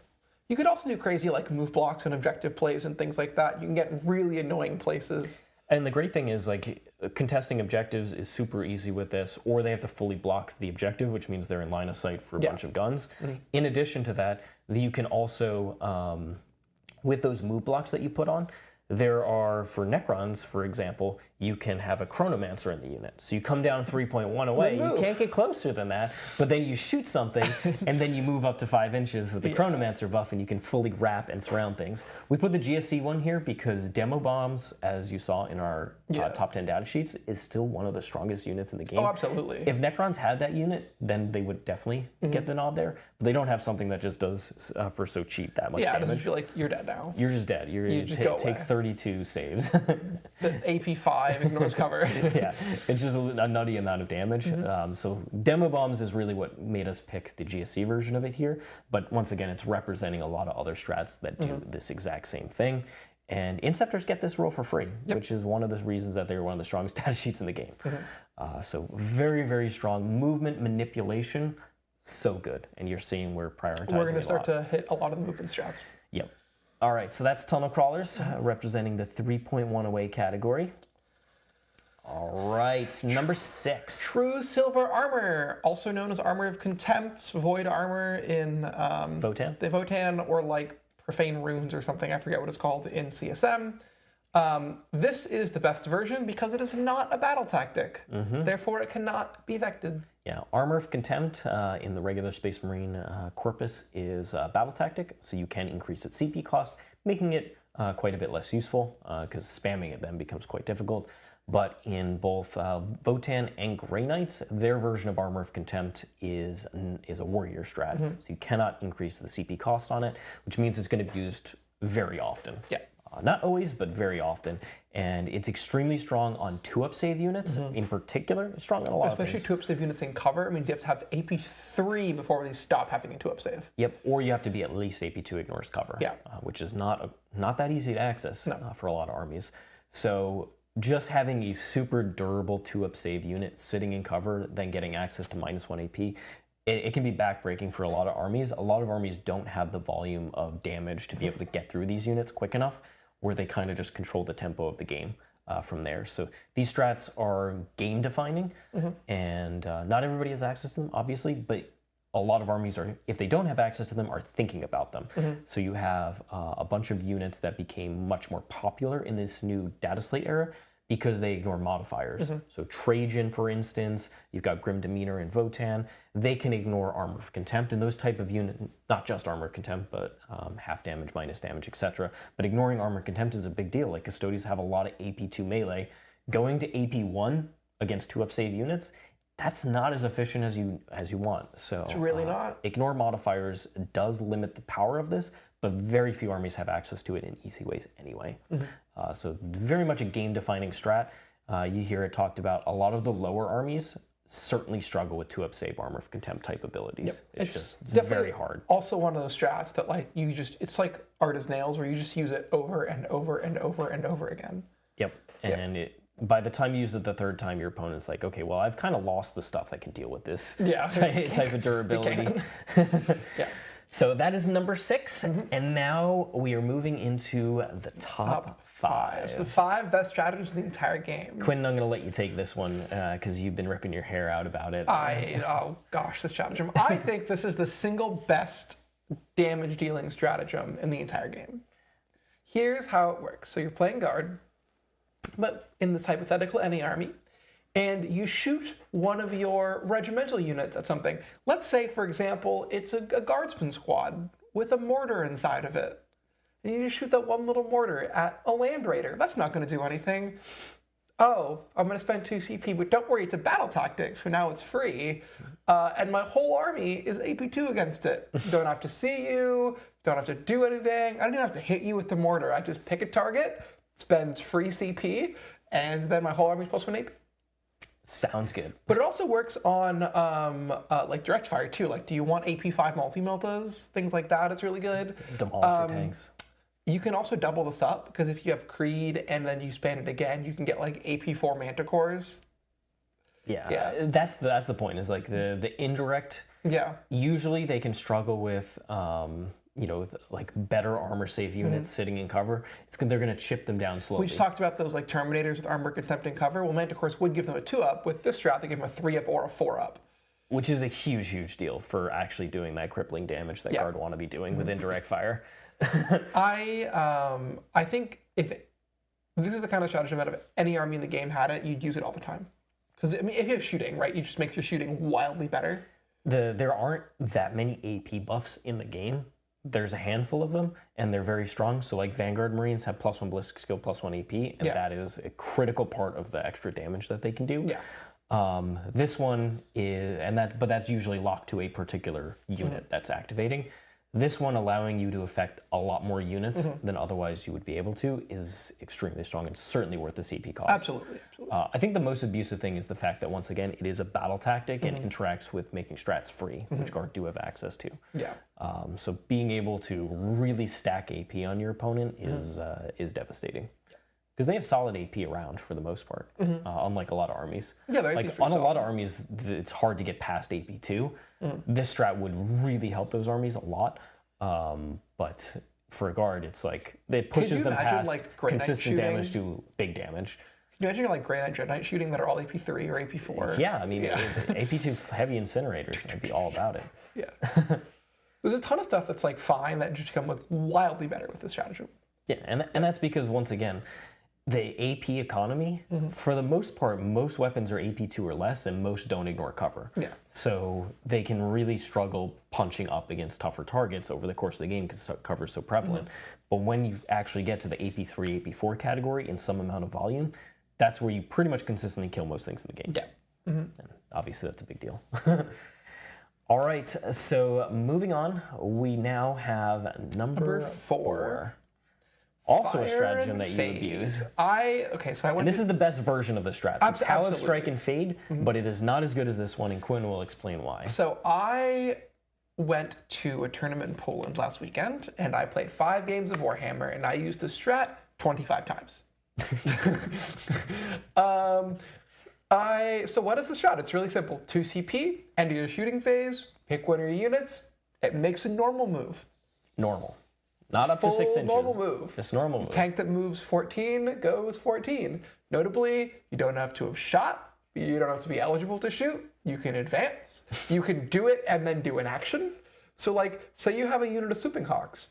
You could also do crazy like move blocks and objective plays and things like that. You can get really annoying places. And the great thing is like contesting objectives is super easy with this, or they have to fully block the objective, which means they're in line of sight for a bunch of guns. In addition to that, you can also, with those move blocks that you put on, there are, for Necrons, for example, you can have a Chronomancer in the unit. So you come down 3.1 away, you can't get closer than that, but then you shoot something, and then you move up to 5 inches with the Chronomancer buff, and you can fully wrap and surround things. We put the GSC one here because Demo Bombs, as you saw in our top 10 data sheets, is still one of the strongest units in the game. Oh, absolutely. If Necrons had that unit, then they would definitely get the nod there, but they don't have something that just does, for so cheap, that much damage. Yeah, it doesn't feel like you're dead now. You're just dead. You just take 32 saves. The AP5 ignores cover. Yeah, it's just a nutty amount of damage. So Demo Bombs is really what made us pick the GSC version of it here. But once again, it's representing a lot of other strats that do this exact same thing. And Inceptors get this roll for free, which is one of the reasons that they're one of the strongest data sheets in the game. So very, very strong movement manipulation. So good. And you're seeing we're prioritizing We're going to start to hit a lot of the movement strats. Yep. All right, so that's Tunnel Crawlers, representing the 3.1 away category. All right, number 6. True Silver Armor, also known as Armor of Contempt, Void Armor in Votan? The Votan, or like Profane Runes or something, I forget what it's called, in CSM. This is the best version because it is not a battle tactic. Therefore, it cannot be vected. Yeah, Armor of Contempt in the regular Space Marine corpus is a battle tactic, so you can increase its CP cost, making it quite a bit less useful because spamming it then becomes quite difficult. But in both Votann and Grey Knights, their version of Armor of Contempt is a warrior strat. So you cannot increase the CP cost on it, which means it's going to be used very often. Yeah. Not always, but very often. And it's extremely strong on 2-up save units in particular. It's strong on a lot of Especially things. 2-up save units in cover. I mean, you have to have AP 3 before they stop having a 2-up save. Yep, or you have to be at least AP2 ignores cover, Yeah. which is not that easy to access for a lot of armies. So just having a super durable 2-up save unit sitting in cover, then getting access to -1 AP, it can be backbreaking for a lot of armies. A lot of armies don't have the volume of damage to be able to get through these units quick enough, where they kind of just control the tempo of the game from there. So these strats are game defining, and not everybody has access to them, obviously, but a lot of armies are, if they don't have access to them, are thinking about them. So you have a bunch of units that became much more popular in this new data slate era because they ignore modifiers. So Trajan, for instance, you've got Grim Demeanor and Votann, they can ignore Armor of Contempt, and those type of units, not just Armor of Contempt, but half damage, minus damage, etc. But ignoring Armor of Contempt is a big deal. Like, Custodians have a lot of AP2 melee. Going to AP1 against 2-up save units, that's not as efficient as you want. So It's really not. Ignore modifiers does limit the power of this, but very few armies have access to it in easy ways anyway. So very much a game-defining strat. You hear it talked about. A lot of the lower armies certainly struggle with 2-up save Armor of Contempt type abilities. It's very hard. Also one of those strats that like it's like art as nails, where you just use it over and over and over and over again. Yep, and by the time you use it the third time, your opponent's like, okay, well, I've kind of lost the stuff that can deal with this type of durability. Yeah. So that is number 6, and now we are moving into the top 5. The 5 best strategies in the entire game. Quinton, I'm going to let you take this one because you've been ripping your hair out about it. Oh gosh, this stratagem. I think this is the single best damage dealing stratagem in the entire game. Here's how it works. So you're playing guard, but in this hypothetical any army, and you shoot one of your regimental units at something. Let's say, for example, it's a guardsman squad with a mortar inside of it. And you just shoot that one little mortar at a land raider. That's not going to do anything. Oh, I'm going to spend 2 CP, but don't worry, it's a battle tactic, so now it's free. And my whole army is AP2 against it. Don't have to see you, don't have to do anything. I don't even have to hit you with the mortar. I just pick a target, spend free CP, and then my whole army's +1 AP. Sounds good. But it also works on like direct fire too. Like, do you want AP5 multi-meltas? Things like that. It's really good. Demolish your tanks. You can also double this up, because if you have Creed and then you span it again, you can get like AP4 Manticores. Yeah. That's the point. Is like the indirect. Yeah. Usually they can struggle with like better armor save units sitting in cover. They're going to chip them down slowly. We just talked about those like Terminators with Armor Contempt and cover. Well, Manticores would give them a 2-up. With this strat, they give them a 3-up or a 4-up. Which is a huge deal for actually doing that crippling damage that guard want to be doing with indirect fire. I think if this is the kind of stratagem out of any army in the game had it, you'd use it all the time. Because I mean, if you have shooting, right, you just make your shooting wildly better. There aren't that many AP buffs in the game. There's a handful of them, and they're very strong. So like Vanguard Marines have +1 ballistic skill, +1 AP, and that is a critical part of the extra damage that they can do. Yeah. This one is, but that's usually locked to a particular unit that's activating. This one allowing you to affect a lot more units than otherwise you would be able to is extremely strong and certainly worth the CP cost. Absolutely. I think the most abusive thing is the fact that, once again, it is a battle tactic and interacts with making strats free, which guard do have access to. Yeah. So being able to really stack AP on your opponent is devastating. Because they have solid AP around for the most part, unlike a lot of armies. Yeah, like on a lot of armies, it's hard to get past AP2. This strat would really help those armies a lot. But for a guard, it's like it pushes them past like, consistent damage to big damage. Can you imagine like Grey Knight, Dread Knight shooting that are all AP3 or AP4? Yeah, I mean, AP2 heavy incinerators, I'd be all about it. Yeah. There's a ton of stuff that's like fine that just become like wildly better with this stratagem. Yeah, and that's because, once again, the AP economy, for the most part, most weapons are AP2 or less, and most don't ignore cover. Yeah. So they can really struggle punching up against tougher targets over the course of the game because cover is so prevalent. But when you actually get to the AP3, AP4 category in some amount of volume, that's where you pretty much consistently kill most things in the game. Yeah. And obviously, that's a big deal. All right, so moving on, we now have number 4. Also a stratagem that you abuse. So I went. And this is the best version of the strat. So Towel of absolutely. Strike and Fade, but it is not as good as this one, and Quinn will explain why. So I went to a tournament in Poland last weekend, and I played 5 games of Warhammer, and I used the strat 25 times. So what is the strat? It's really simple. 2 CP, end of your shooting phase, pick one of your units, it makes a normal move. Normal. Not up to 6 inches. Normal move. Just normal move. Tank that moves 14 goes 14. Notably, you don't have to have shot. You don't have to be eligible to shoot. You can advance. You can do it and then do an action. So like, say you have a unit of Swooping Hawks,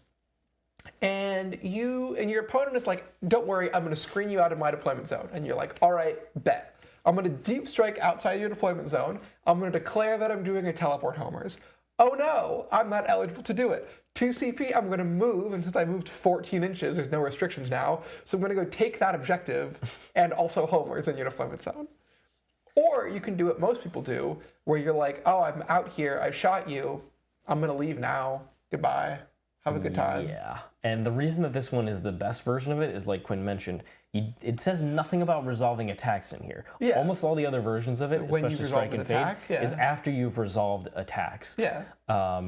and your opponent is like, don't worry, I'm going to screen you out of my deployment zone. And you're like, all right, bet. I'm going to deep strike outside your deployment zone. I'm going to declare that I'm doing a teleport homers. Oh no, I'm not eligible to do it. 2 CP, I'm going to move, and since I moved 14 inches, there's no restrictions now, so I'm going to go take that objective and also homers in your deployment zone. Or you can do what most people do, where you're like, oh, I'm out here, I shot you, I'm going to leave now, goodbye, have a good time. Yeah, and the reason that this one is the best version of it is, like Quinn mentioned, it says nothing about resolving attacks in here. Yeah. Almost all the other versions of it, When you especially resolve Strike an and Fade, attack, yeah. is after you've resolved attacks. Yeah.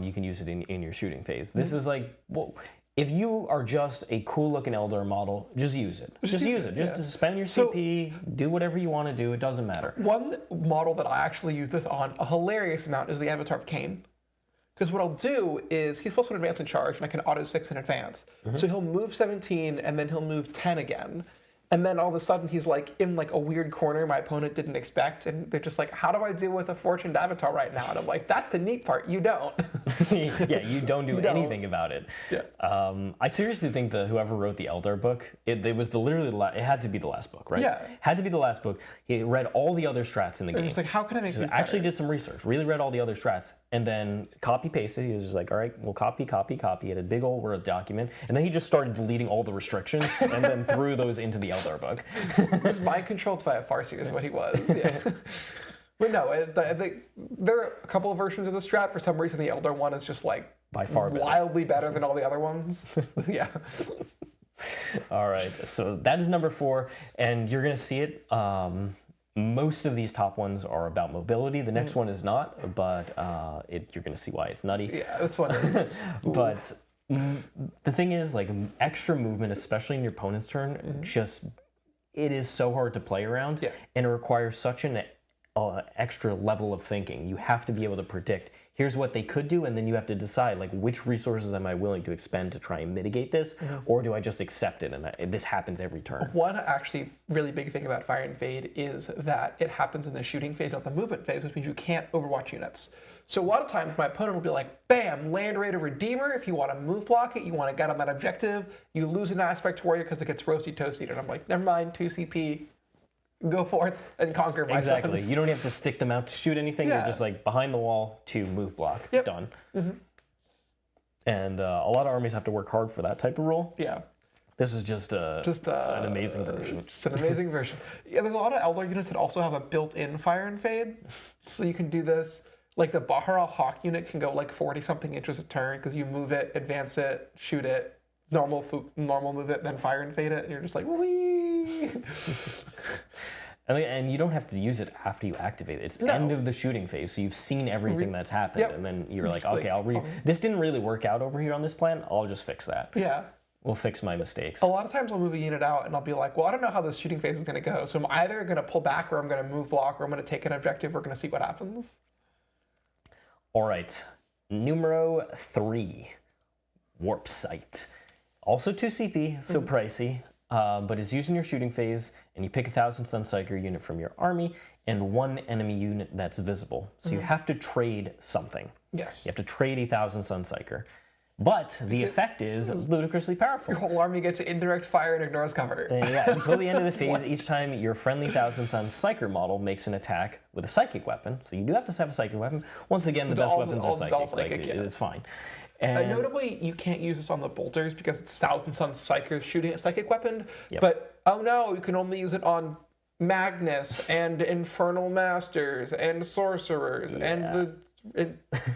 You can use it in your shooting phase. This is like, well, if you are just a cool-looking Eldar model, just use it. Just use it. Just spend your CP, do whatever you want to do. It doesn't matter. One model that I actually use this on a hilarious amount is the Avatar of Cain. Because what I'll do is, he's supposed to advance in charge, and I can auto 6 in advance. So he'll move 17, and then he'll move 10 again. And then all of a sudden, he's like in like a weird corner my opponent didn't expect. And they're just like, how do I deal with a Fortuned Avatar right now? And I'm like, that's the neat part. You don't. Yeah, you don't do anything about it. Yeah. I seriously think that whoever wrote the Eldar book, it was it had to be the last book, right? Yeah. Had to be the last book. He read all the other strats in the game. And it's like, how can I make these Actually better? did some research, really read all the other strats, and then copy pasted. He was just like, all right, we'll copy. He had a big old Word document, and then he just started deleting all the restrictions and then threw those into the Eldar book. He was mind controlled by a Farsi is what he was. Yeah. But no, I think there are a couple of versions of the strat. For some reason, the Eldar one is just like By far better. wildly better than all the other ones. Yeah. All right, so that is number 4, and you're gonna see it. Most of these top ones are about mobility. The next one is not, but you're gonna see why it's nutty. Yeah, this one is. But the thing is, like, extra movement, especially in your opponent's turn, it is so hard to play around, and it requires such an extra level of thinking. You have to be able to predict, here's what they could do, and then you have to decide, like, which resources am I willing to expend to try and mitigate this, or do I just accept it, and this happens every turn. One actually really big thing about Fire and Fade is that it happens in the shooting phase, not the movement phase, which means you can't overwatch units. So a lot of times my opponent will be like, bam, Land Raider Redeemer. If you want to move block it, you want to get on that objective, you lose an Aspect Warrior because it gets roasty toasted. And I'm like, never mind, 2 CP, go forth and conquer my Exactly. sons. You don't have to stick them out to shoot anything. Yeah. You're just like behind the wall to move block. Yep. Done. And a lot of armies have to work hard for that type of role. Yeah. This is just an amazing version. Just an amazing version. Yeah, there's a lot of Eldar units that also have a built-in Fire and Fade. So you can do this. Like the Baharal Hawk unit can go like 40-something inches a turn because you move it, advance it, shoot it, normal move it, then Fire and Fade it, and you're just like, wee. And you don't have to use it after you activate it. It's the end of the shooting phase, so you've seen everything that's happened, and then you're like, okay, this didn't really work out over here on this plan, I'll just fix that. Yeah. We'll fix my mistakes. A lot of times I'll move a unit out and I'll be like, well, I don't know how this shooting phase is going to go, so I'm either going to pull back or I'm going to move block or I'm going to take an objective. We're going to see what happens. All right, numero 3, Warp Sight. Also 2 CP, so pricey, but it's used in your shooting phase, and you pick a 1,000 Sunstriker unit from your army and 1 enemy unit that's visible. So you have to trade something. Yes. You have to trade a 1,000 Sunstriker. But the effect is ludicrously powerful. Your whole army gets indirect fire and ignores cover. Yeah, until the end of the phase, each time your friendly 1,000 Sun Psyker model makes an attack with a psychic weapon, so you do have to have a psychic weapon. Once again, the best weapons are psychic. All psychic, yeah. It's fine. And notably, you can't use this on the bolters because it's 1,000 Sun Psyker shooting a psychic weapon. Yep. But oh no, you can only use it on Magnus and Infernal Masters and Sorcerers and the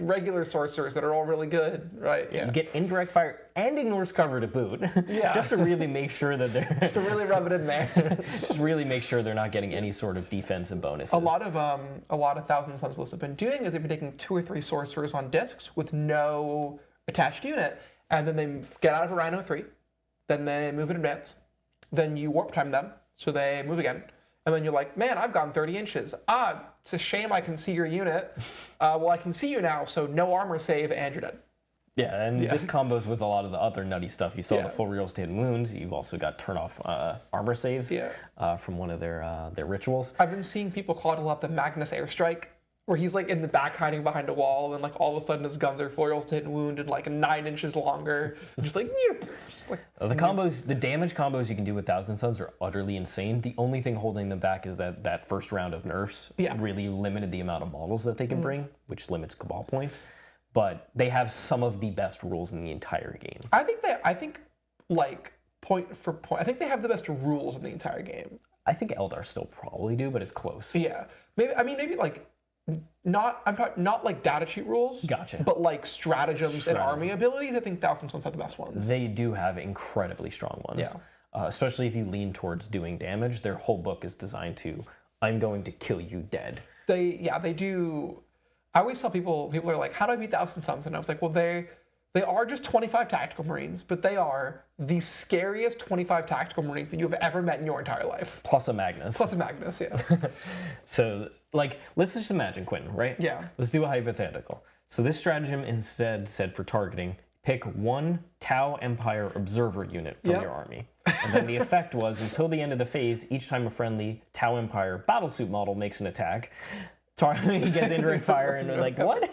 regular sorcerers that are all really good, right? You get indirect fire and ignores cover to boot. Yeah. Just to really make sure that they're Just to really rub it in there. just really make sure they're not getting any sort of defensive bonuses. A lot of Thousand Suns lists have been doing is they've been taking 2 or 3 sorcerers on discs with no attached unit, and then they get out of a Rhino 3, then they move in advance, then you warp time them, so they move again. And then you're like, man, I've gone 30 inches. It's a shame I can see your unit. Well, I can see you now, so no armor save, and you're dead. Yeah, and this combos with a lot of the other nutty stuff. You saw the full reels to hidden wounds. You've also got turn off armor saves from one of their rituals. I've been seeing people call it a lot the Magnus airstrike, where he's like in the back hiding behind a wall, and like all of a sudden his guns are full reels to hidden wound and like 9 inches longer. Just like The combos, the damage combos you can do with Thousand Suns are utterly insane. The only thing holding them back is that first round of nerfs really limited the amount of models that they can bring, which limits Cabal points. But they have some of the best rules in the entire game. I think like point for point, I think they have the best rules in the entire game. I think Eldar still probably do, but it's close. Yeah, maybe like not like data sheet rules. Gotcha. But like stratagems and army abilities, I think Thousand Suns have the best ones. They do have incredibly strong ones. Yeah. Especially if you lean towards doing damage. Their whole book is designed to, I'm going to kill you dead. They do. I always tell people are like, how do I beat Thousand Suns? And I was like, well, they are just 25 tactical marines, but they are the scariest 25 tactical marines that you have ever met in your entire life. Plus a Magnus. Yeah. So, like, let's just imagine Quinton, right? Yeah. Let's do a hypothetical. So this stratagem instead said for targeting, pick 1 Tau Empire Observer unit from your army. And then the effect was, until the end of the phase, each time a friendly Tau Empire battlesuit model makes an attack, he gets indirect fire, and we're like, what?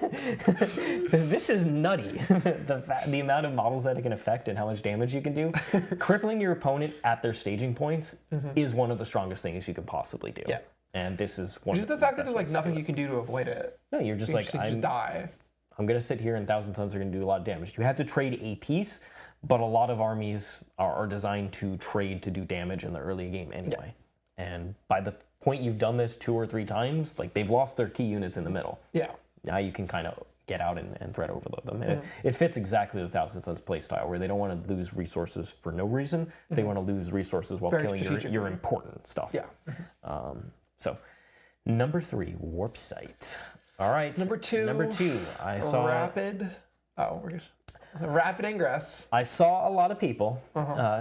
This is nutty. The amount of models that it can affect and how much damage you can do. Crippling your opponent at their staging points is one of the strongest things you could possibly do. Yeah. And this is one just the fact that there's like nothing you can do to avoid it. No, you're just like, just die. I'm going to sit here and Thousand Suns are going to do a lot of damage. You have to trade a piece, but a lot of armies are designed to trade to do damage in the early game anyway. Yeah. And by the point you've done this 2 or 3 times, like they've lost their key units in the middle. Yeah. Now you can kind of get out and threat overload them. And it fits exactly the Thousand Suns playstyle, where they don't want to lose resources for no reason. They want to lose resources while killing your important stuff. Yeah. So, number 3, Warp Sight. All right. Number 2, I saw rapid. We're just rapid ingress. I saw a lot of people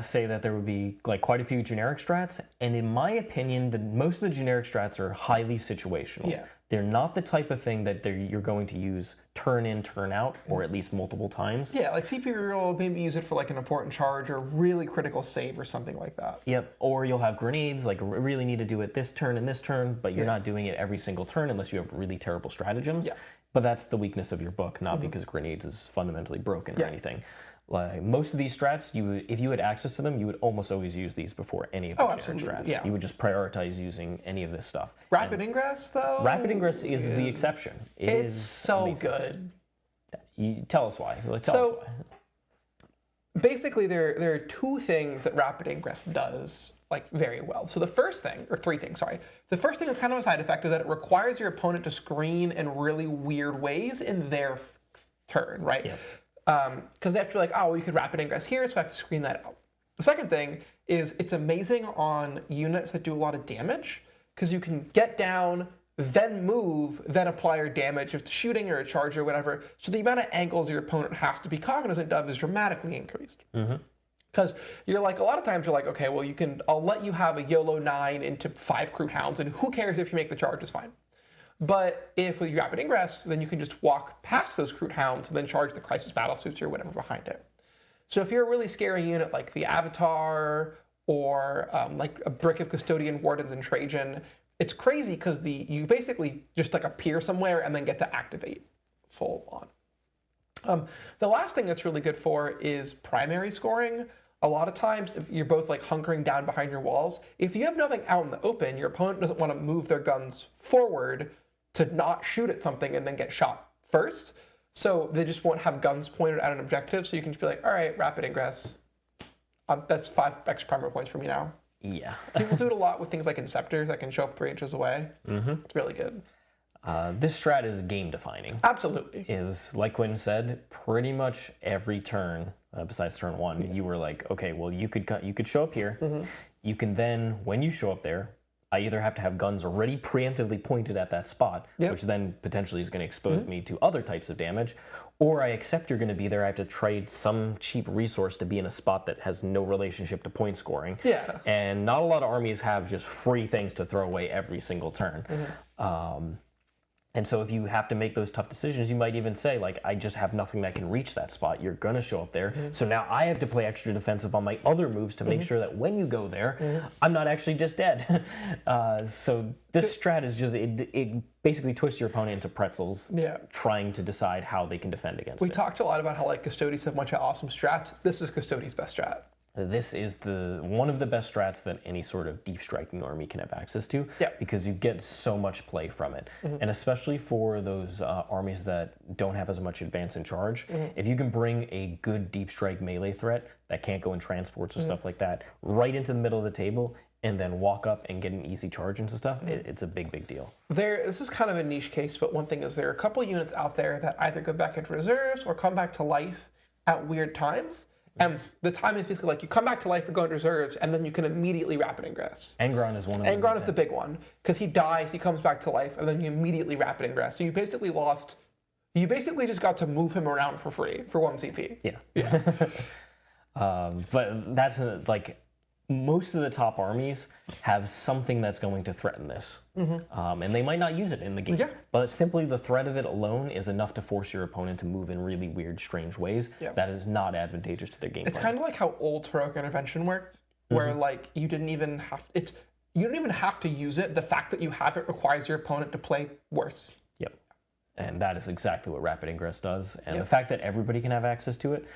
say that there would be like quite a few generic strats, and in my opinion, most of the generic strats are highly situational. Yeah. They're not the type of thing that you're going to use turn in, turn out, or at least multiple times. Yeah, like CPU will maybe use it for like an important charge or really critical save or something like that. Yep, or you'll have grenades, like really need to do it this turn and this turn, but you're not doing it every single turn unless you have really terrible stratagems. Yeah. But that's the weakness of your book, not because grenades is fundamentally broken or anything. Like most of these strats, if you had access to them, you would almost always use these before any of the generic strats. Yeah. You would just prioritize using any of this stuff. Rapid ingress, though? Rapid ingress is the exception. It's so good. Tell us why. Tell us why. Basically, there are 2 things that rapid ingress does like very well. So the first thing, or 3 things, sorry. The first thing is kind of a side effect, is that it requires your opponent to screen in really weird ways in their turn, right? Yeah. Because they have to be like, oh, well, you could rapid ingress here, so I have to screen that out. The second thing is it's amazing on units that do a lot of damage, because you can get down, then move, then apply your damage if it's shooting or a charge or whatever. So the amount of angles your opponent has to be cognizant of is dramatically increased. Because you're like, a lot of times you're like, okay, well, I'll let you have a YOLO 9 into 5 Crude Hounds, and who cares if you make the charge, it's fine. But if with your rapid ingress, then you can just walk past those Crude Hounds and then charge the Crisis Battlesuits or whatever behind it. So if you're a really scary unit like the Avatar or like a Brick of Custodian Wardens and Trajan, it's crazy because you basically just like appear somewhere and then get to activate full on. The last thing that's really good for is primary scoring. A lot of times, if you're both like hunkering down behind your walls, if you have nothing out in the open, your opponent doesn't want to move their guns forward to not shoot at something and then get shot first. So they just won't have guns pointed at an objective. So you can just be like, all right, rapid ingress. That's 5 extra primary points for me now. Yeah. People do it a lot with things like Inceptors that can show up 3 inches away. It's really good. This strat is game defining. Absolutely. Is, like Quinton said, pretty much every turn, besides turn 1, you were like, okay, well, you could show up here. You can then, when you show up there, I either have to have guns already preemptively pointed at that spot, which then potentially is going to expose me to other types of damage, or I accept you're going to be there, I have to trade some cheap resource to be in a spot that has no relationship to point scoring. Yeah. And not a lot of armies have just free things to throw away every single turn. And so if you have to make those tough decisions, you might even say, like, I just have nothing that can reach that spot. You're going to show up there. So now I have to play extra defensive on my other moves to make sure that when you go there, I'm not actually just dead. So this strat is just, it basically twists your opponent into pretzels, trying to decide how they can defend against it. We talked a lot about how, like, Custodies have a bunch of awesome strats. This is Custodies' best strat. This is one of the best strats that any sort of deep striking army can have access to, because you get so much play from it. And especially for those armies that don't have as much advance in charge, if you can bring a good deep strike melee threat that can't go in transports or stuff like that right into the middle of the table and then walk up and get an easy charge into stuff, it's a big, big deal. This is kind of a niche case, but one thing is there are a couple units out there that either go back into reserves or come back to life at weird times. And the time is basically like you come back to life or go into reserves, and then you can immediately rapid ingress. Angron is one of those. Angron is the big one, because he dies, he comes back to life, and then you immediately rapid ingress. So you basically just got to move him around for free for 1 CP. But that's like, most of the top armies have something that's going to threaten this. And they might not use it in the game. But simply the threat of it alone is enough to force your opponent to move in really weird, strange ways that is not advantageous to their gameplay. It's kind of like how old heroic intervention worked, where like you don't even have to use it. The fact that you have it requires your opponent to play worse. And that is exactly what rapid ingress does. And the fact that everybody can have access to it,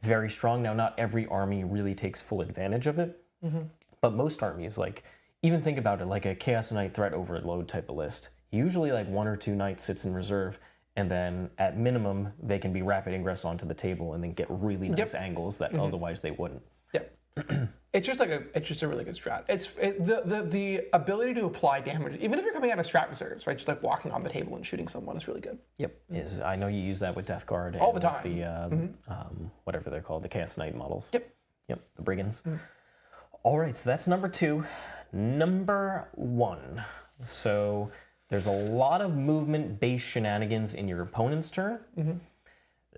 very strong. Now, not every army really takes full advantage of it. But most armies, like, even think about it, like a Chaos Knight threat overload type of list. Usually like 1 or 2 knights sits in reserve, and then at minimum they can be rapid ingress onto the table and then get really nice angles that otherwise they wouldn't. It's just a really good strat. It's the ability to apply damage, even if you're coming out of strat reserves, right? Just like walking on the table and shooting someone is really good. I know you use that with Death Guard all and the time. The whatever they're called, the Chaos Knight models. The Brigands. All right, so that's number 2. Number 1. So there's a lot of movement-based shenanigans in your opponent's turn.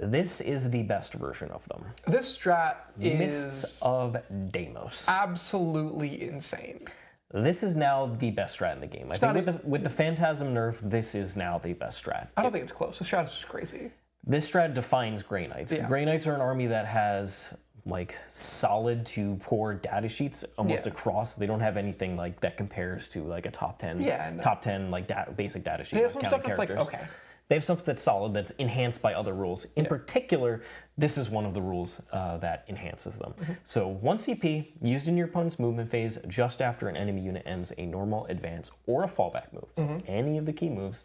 This is the best version of them. This strat Mists is of Deimos. absolutely insane. This is now the best strat in the game. I think with the Phantasm nerf, this is now the best strat. I don't think it's close. This strat is just crazy. This strat defines Grey Knights. Grey Knights are an army that has like solid to poor data sheets almost across. They don't have anything like that compares to like a top 10 like basic data sheet. They have some stuff that's like, okay. They have something that's solid, that's enhanced by other rules. In particular, this is one of the rules that enhances them. So 1 CP, used in your opponent's movement phase just after an enemy unit ends a normal, advance, or a fallback move. So any of the key moves.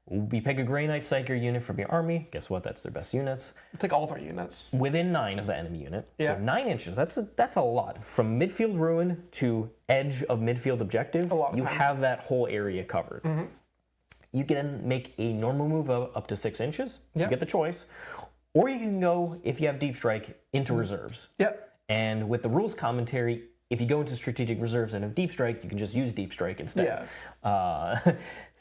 We pick a Grey Knight Psyker unit from your army. Guess what? That's their best units. We'll take all of our units. Within 9 of the enemy unit. So 9 inches, that's a lot. From midfield ruin to edge of midfield objective, you have that whole area covered. You can make a normal move up to 6 inches. You get the choice. Or you can go, if you have Deep Strike, into reserves. And with the rules commentary, if you go into strategic reserves and have Deep Strike, you can just use Deep Strike instead.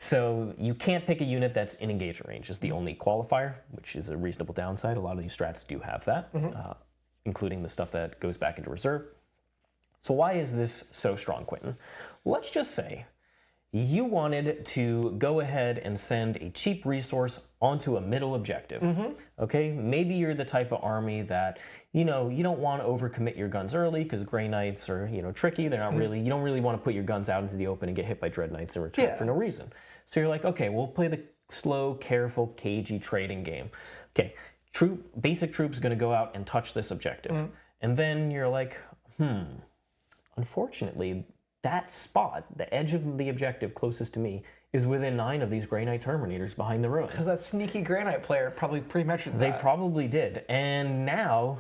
So you can't pick a unit that's in engagement range is the only qualifier, which is a reasonable downside. A lot of these strats do have that, including the stuff that goes back into reserve. So why is this so strong, Quinton? Let's just say you wanted to go ahead and send a cheap resource onto a middle objective. Okay, maybe you're the type of army that, you know, you don't want to overcommit your guns early because Grey Knights are, you know, tricky. They're not really, you don't really want to put your guns out into the open and get hit by Dread Knights in return for no reason. So you're like, okay, we'll play the slow, careful, cagey trading game. Okay, basic troops going to go out and touch this objective. And then you're like, unfortunately, that spot, the edge of the objective closest to me, is within 9 of these Grey Knight Terminators behind the ruin. Because that sneaky Grey Knight player probably pre-measured that. They probably did. And now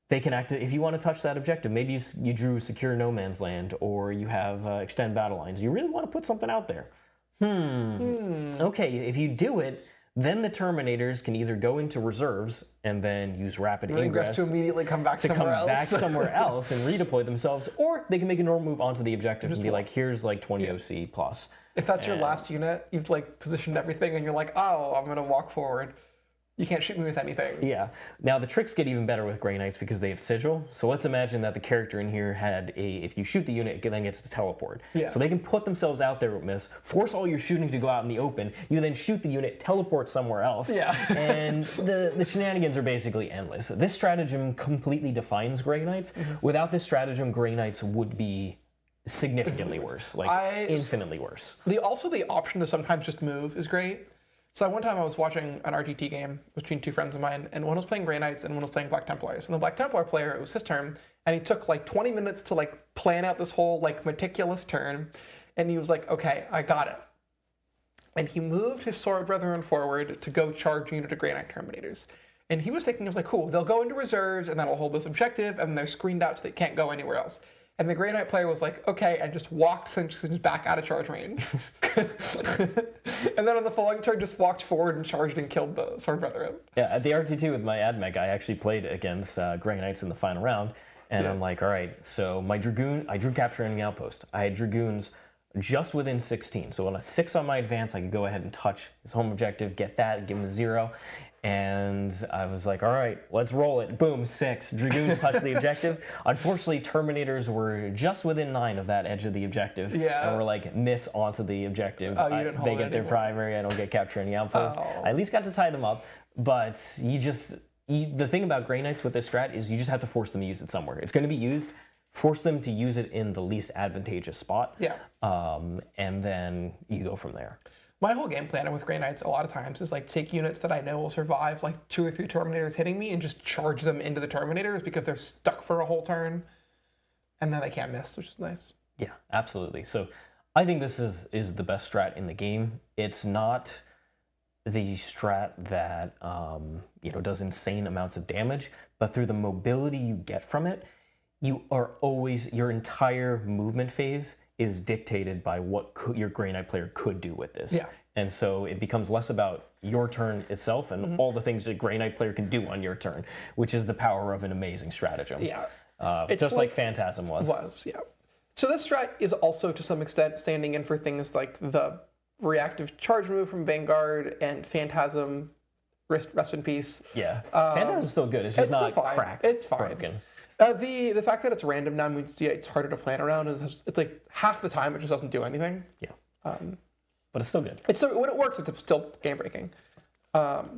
they can act if you want to touch that objective. Maybe you drew secure no man's land, or you have extend battle lines. You really want to put something out there. Okay, if you do it, then the Terminators can either go into reserves and then use rapid ingress to immediately come back somewhere else and redeploy themselves, or they can make a normal move onto the objective and be like, here's like 20 OC plus. If that's your last unit, you've like positioned everything and you're like, oh, I'm going to walk forward. You can't shoot me with anything. Yeah. Now, the tricks get even better with Grey Knights because they have Sigil. So let's imagine that the character in here had if you shoot the unit, it then gets to teleport. Yeah. So they can put themselves out there with miss, force all your shooting to go out in the open. You then shoot the unit, teleport somewhere else. Yeah. And the shenanigans are basically endless. This stratagem completely defines Grey Knights. Without this stratagem, Grey Knights would be significantly worse, like infinitely worse. The option to sometimes just move is great. So one time I was watching an RTT game between two friends of mine, and one was playing Grey Knights and one was playing Black Templars. And the Black Templar player, it was his turn, and he took like 20 minutes to like plan out this whole like meticulous turn, and he was like, okay, I got it. And he moved his Sword Brethren forward to go charge unit of Grey Knight Terminators. And he was thinking, he was like, cool, they'll go into reserves and that'll hold this objective, and they're screened out so they can't go anywhere else. And the Grey Knight player was like, okay, and just walked since back out of charge range. And then on the following turn, just walked forward and charged and killed the Sword Brethren. Yeah, at the RT2 with my AdMech, I actually played against Grey Knights in the final round. And I'm like, all right, so my Dragoon, I drew Capture Enemy Outpost. I had Dragoons just within 16. So on a 6 on my advance, I could go ahead and touch his home objective, get that, give him a 0. And I was like, all right, let's roll it. Boom, 6. Dragoons touch the objective. Unfortunately, Terminators were just within 9 of that edge of the objective. Yeah. And were like, miss onto the objective. Oh, you didn't hold they get their primary, I don't get Capture Any Outpost. I at least got to tie them up. But the thing about Grey Knights with this strat is you just have to force them to use it somewhere. It's going to be used. Force them to use it in the least advantageous spot. Yeah. And then you go from there. My whole game plan with Grey Knights a lot of times is like take units that I know will survive like 2 or 3 Terminators hitting me and just charge them into the Terminators because they're stuck for a whole turn. And then they can't miss, which is nice. Yeah, absolutely. So I think this is the best strat in the game. It's not the strat that does insane amounts of damage, but through the mobility you get from it, your entire movement phase is dictated by what your Grey Knight player could do with this. Yeah. And so it becomes less about your turn itself and all the things that Grey Knight player can do on your turn, which is the power of an amazing stratagem. Yeah. Just like Phantasm was. Yeah. So this strat is also to some extent standing in for things like the reactive charge move from Vanguard and Phantasm, rest in peace. Yeah. Phantasm's still good. It's just not cracked. It's fine. Broken. The fact that it's random now means it's harder to plan around. It's like half the time it just doesn't do anything. Yeah. But it's still good. When it works, it's still game breaking. But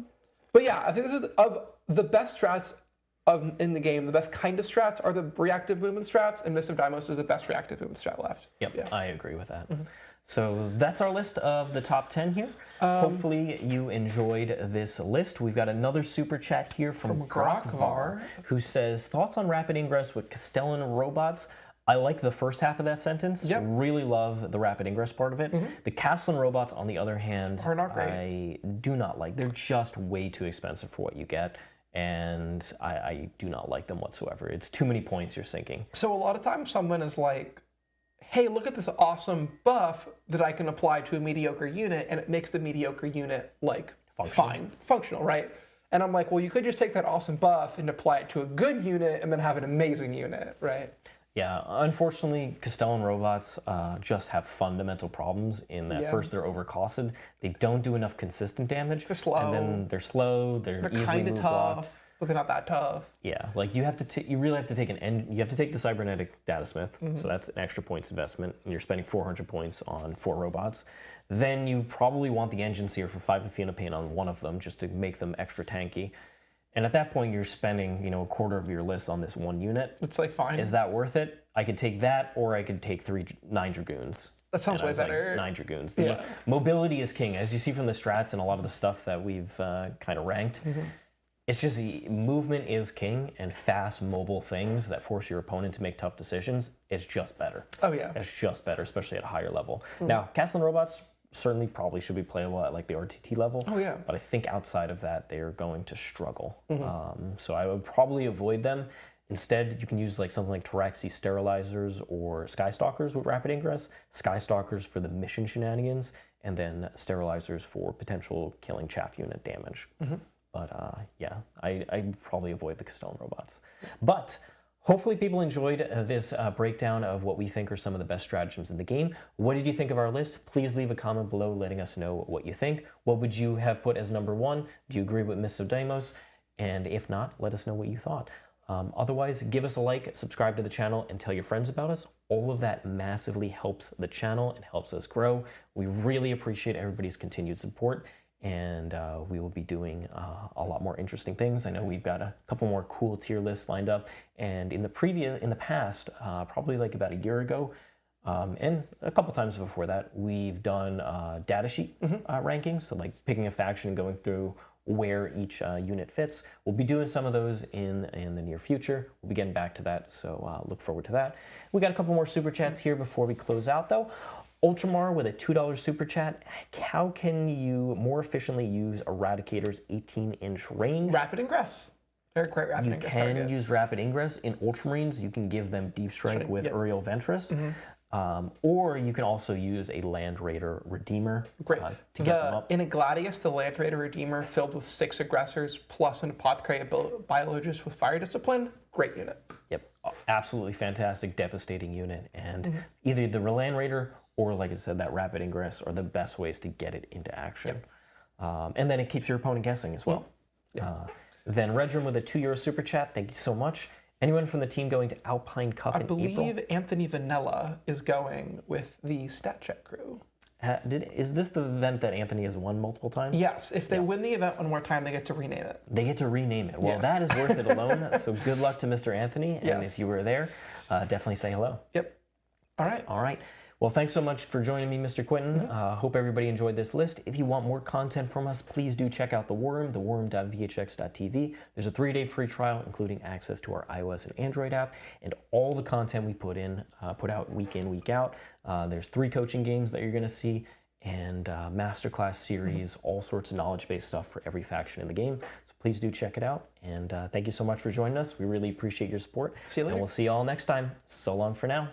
yeah, I think this is of the best strats in the game. The best kind of strats are the reactive movement strats, and Mist of Deimos is the best reactive movement strat left. Yep, yeah. I agree with that. So that's our list of the top 10 here. Hopefully you enjoyed this list. We've got another super chat here from Grokvar, who says, thoughts on rapid ingress with Castellan robots? I like the first half of that sentence. Yep. Really love the rapid ingress part of it. The Castellan robots, on the other hand, are not great. I do not like. They're just way too expensive for what you get. And I do not like them whatsoever. It's too many points you're sinking. So a lot of times someone is like, hey, look at this awesome buff that I can apply to a mediocre unit, and it makes the mediocre unit like functional, right? And I'm like, well, you could just take that awesome buff and apply it to a good unit and then have an amazing unit, right? Yeah, unfortunately, Castellan robots just have fundamental problems in that first they're overcosted. They don't do enough consistent damage. They're slow. And then they're slow. They're easily move blocked. But they're not that tough. Yeah, like you really have to take you have to take the cybernetic datasmith, so that's an extra points investment, and you're spending 400 points on 4 robots. Then you probably want the engine seer for 5 Athena pain on one of them just to make them extra tanky. And at that point, you're spending a quarter of your list on this one unit. It's like fine. Is that worth it? I could take that, or I could take 9 Dragoons. That sounds way better. Like 9 Dragoons. Mobility is king, as you see from the strats and a lot of the stuff that we've kind of ranked. It's just movement is king, and fast, mobile things that force your opponent to make tough decisions is just better. Oh, yeah. It's just better, especially at a higher level. Now, Castellan robots certainly probably should be playable at like the RTT level. Oh, yeah. But I think outside of that, they are going to struggle. So I would probably avoid them. Instead, you can use like something like Tyraxi Sterilizers or Skystalkers with Rapid Ingress. Skystalkers for the mission shenanigans, and then Sterilizers for potential killing chaff unit damage. But yeah, I probably avoid the Castellan robots. But hopefully people enjoyed this breakdown of what we think are some of the best stratagems in the game. What did you think of our list? Please leave a comment below letting us know what you think. What would you have put as number 1? Do you agree with Mists of Deimos? And if not, let us know what you thought. Otherwise, give us a like, subscribe to the channel, and tell your friends about us. All of that massively helps the channel and helps us grow. We really appreciate everybody's continued support. And we will be doing a lot more interesting things. I know we've got a couple more cool tier lists lined up, and in the past, probably like about a year ago, and a couple times before that, we've done data sheet rankings, so like picking a faction and going through where each unit fits. We'll be doing some of those in the near future. We'll be getting back to that, so look forward to that. We got a couple more super chats here before we close out, though. Ultramar with a $2 super chat. How can you more efficiently use Eradicator's 18-inch range? Rapid Ingress. They're a great Rapid Ingress target. You can use Rapid Ingress. In Ultramarines, you can give them Deep Strike with Uriel Ventress. Or you can also use a Land Raider Redeemer to get them up. In a Gladius, the Land Raider Redeemer filled with 6 aggressors plus an Apothecary Biologist with Fire Discipline, great unit. Yep, absolutely fantastic, devastating unit. And either the Land Raider or, like I said, that Rapid Ingress are the best ways to get it into action. And then it keeps your opponent guessing as well. Then Redrum with a €2 super chat, thank you so much. Anyone from the team going to Alpine Cup in April? I believe Anthony Vanella is going with the Stat Check crew. Is this the event that Anthony has won multiple times? Yes, if they win the event one more time, they get to rename it. They get to rename it. Well, that is worth it alone. So good luck to Mr. Anthony. And if you were there, definitely say hello. Yep. All right. All right. Well, thanks so much for joining me, Mr. Quinton. Hope everybody enjoyed this list. If you want more content from us, please do check out The Worm, theworm.vhx.tv. There's a 3-day free trial, including access to our iOS and Android app, and all the content we put out week in, week out. There's 3 coaching games that you're going to see, and masterclass series, all sorts of knowledge-based stuff for every faction in the game. So please do check it out. And thank you so much for joining us. We really appreciate your support. See you later. And we'll see you all next time. So long for now.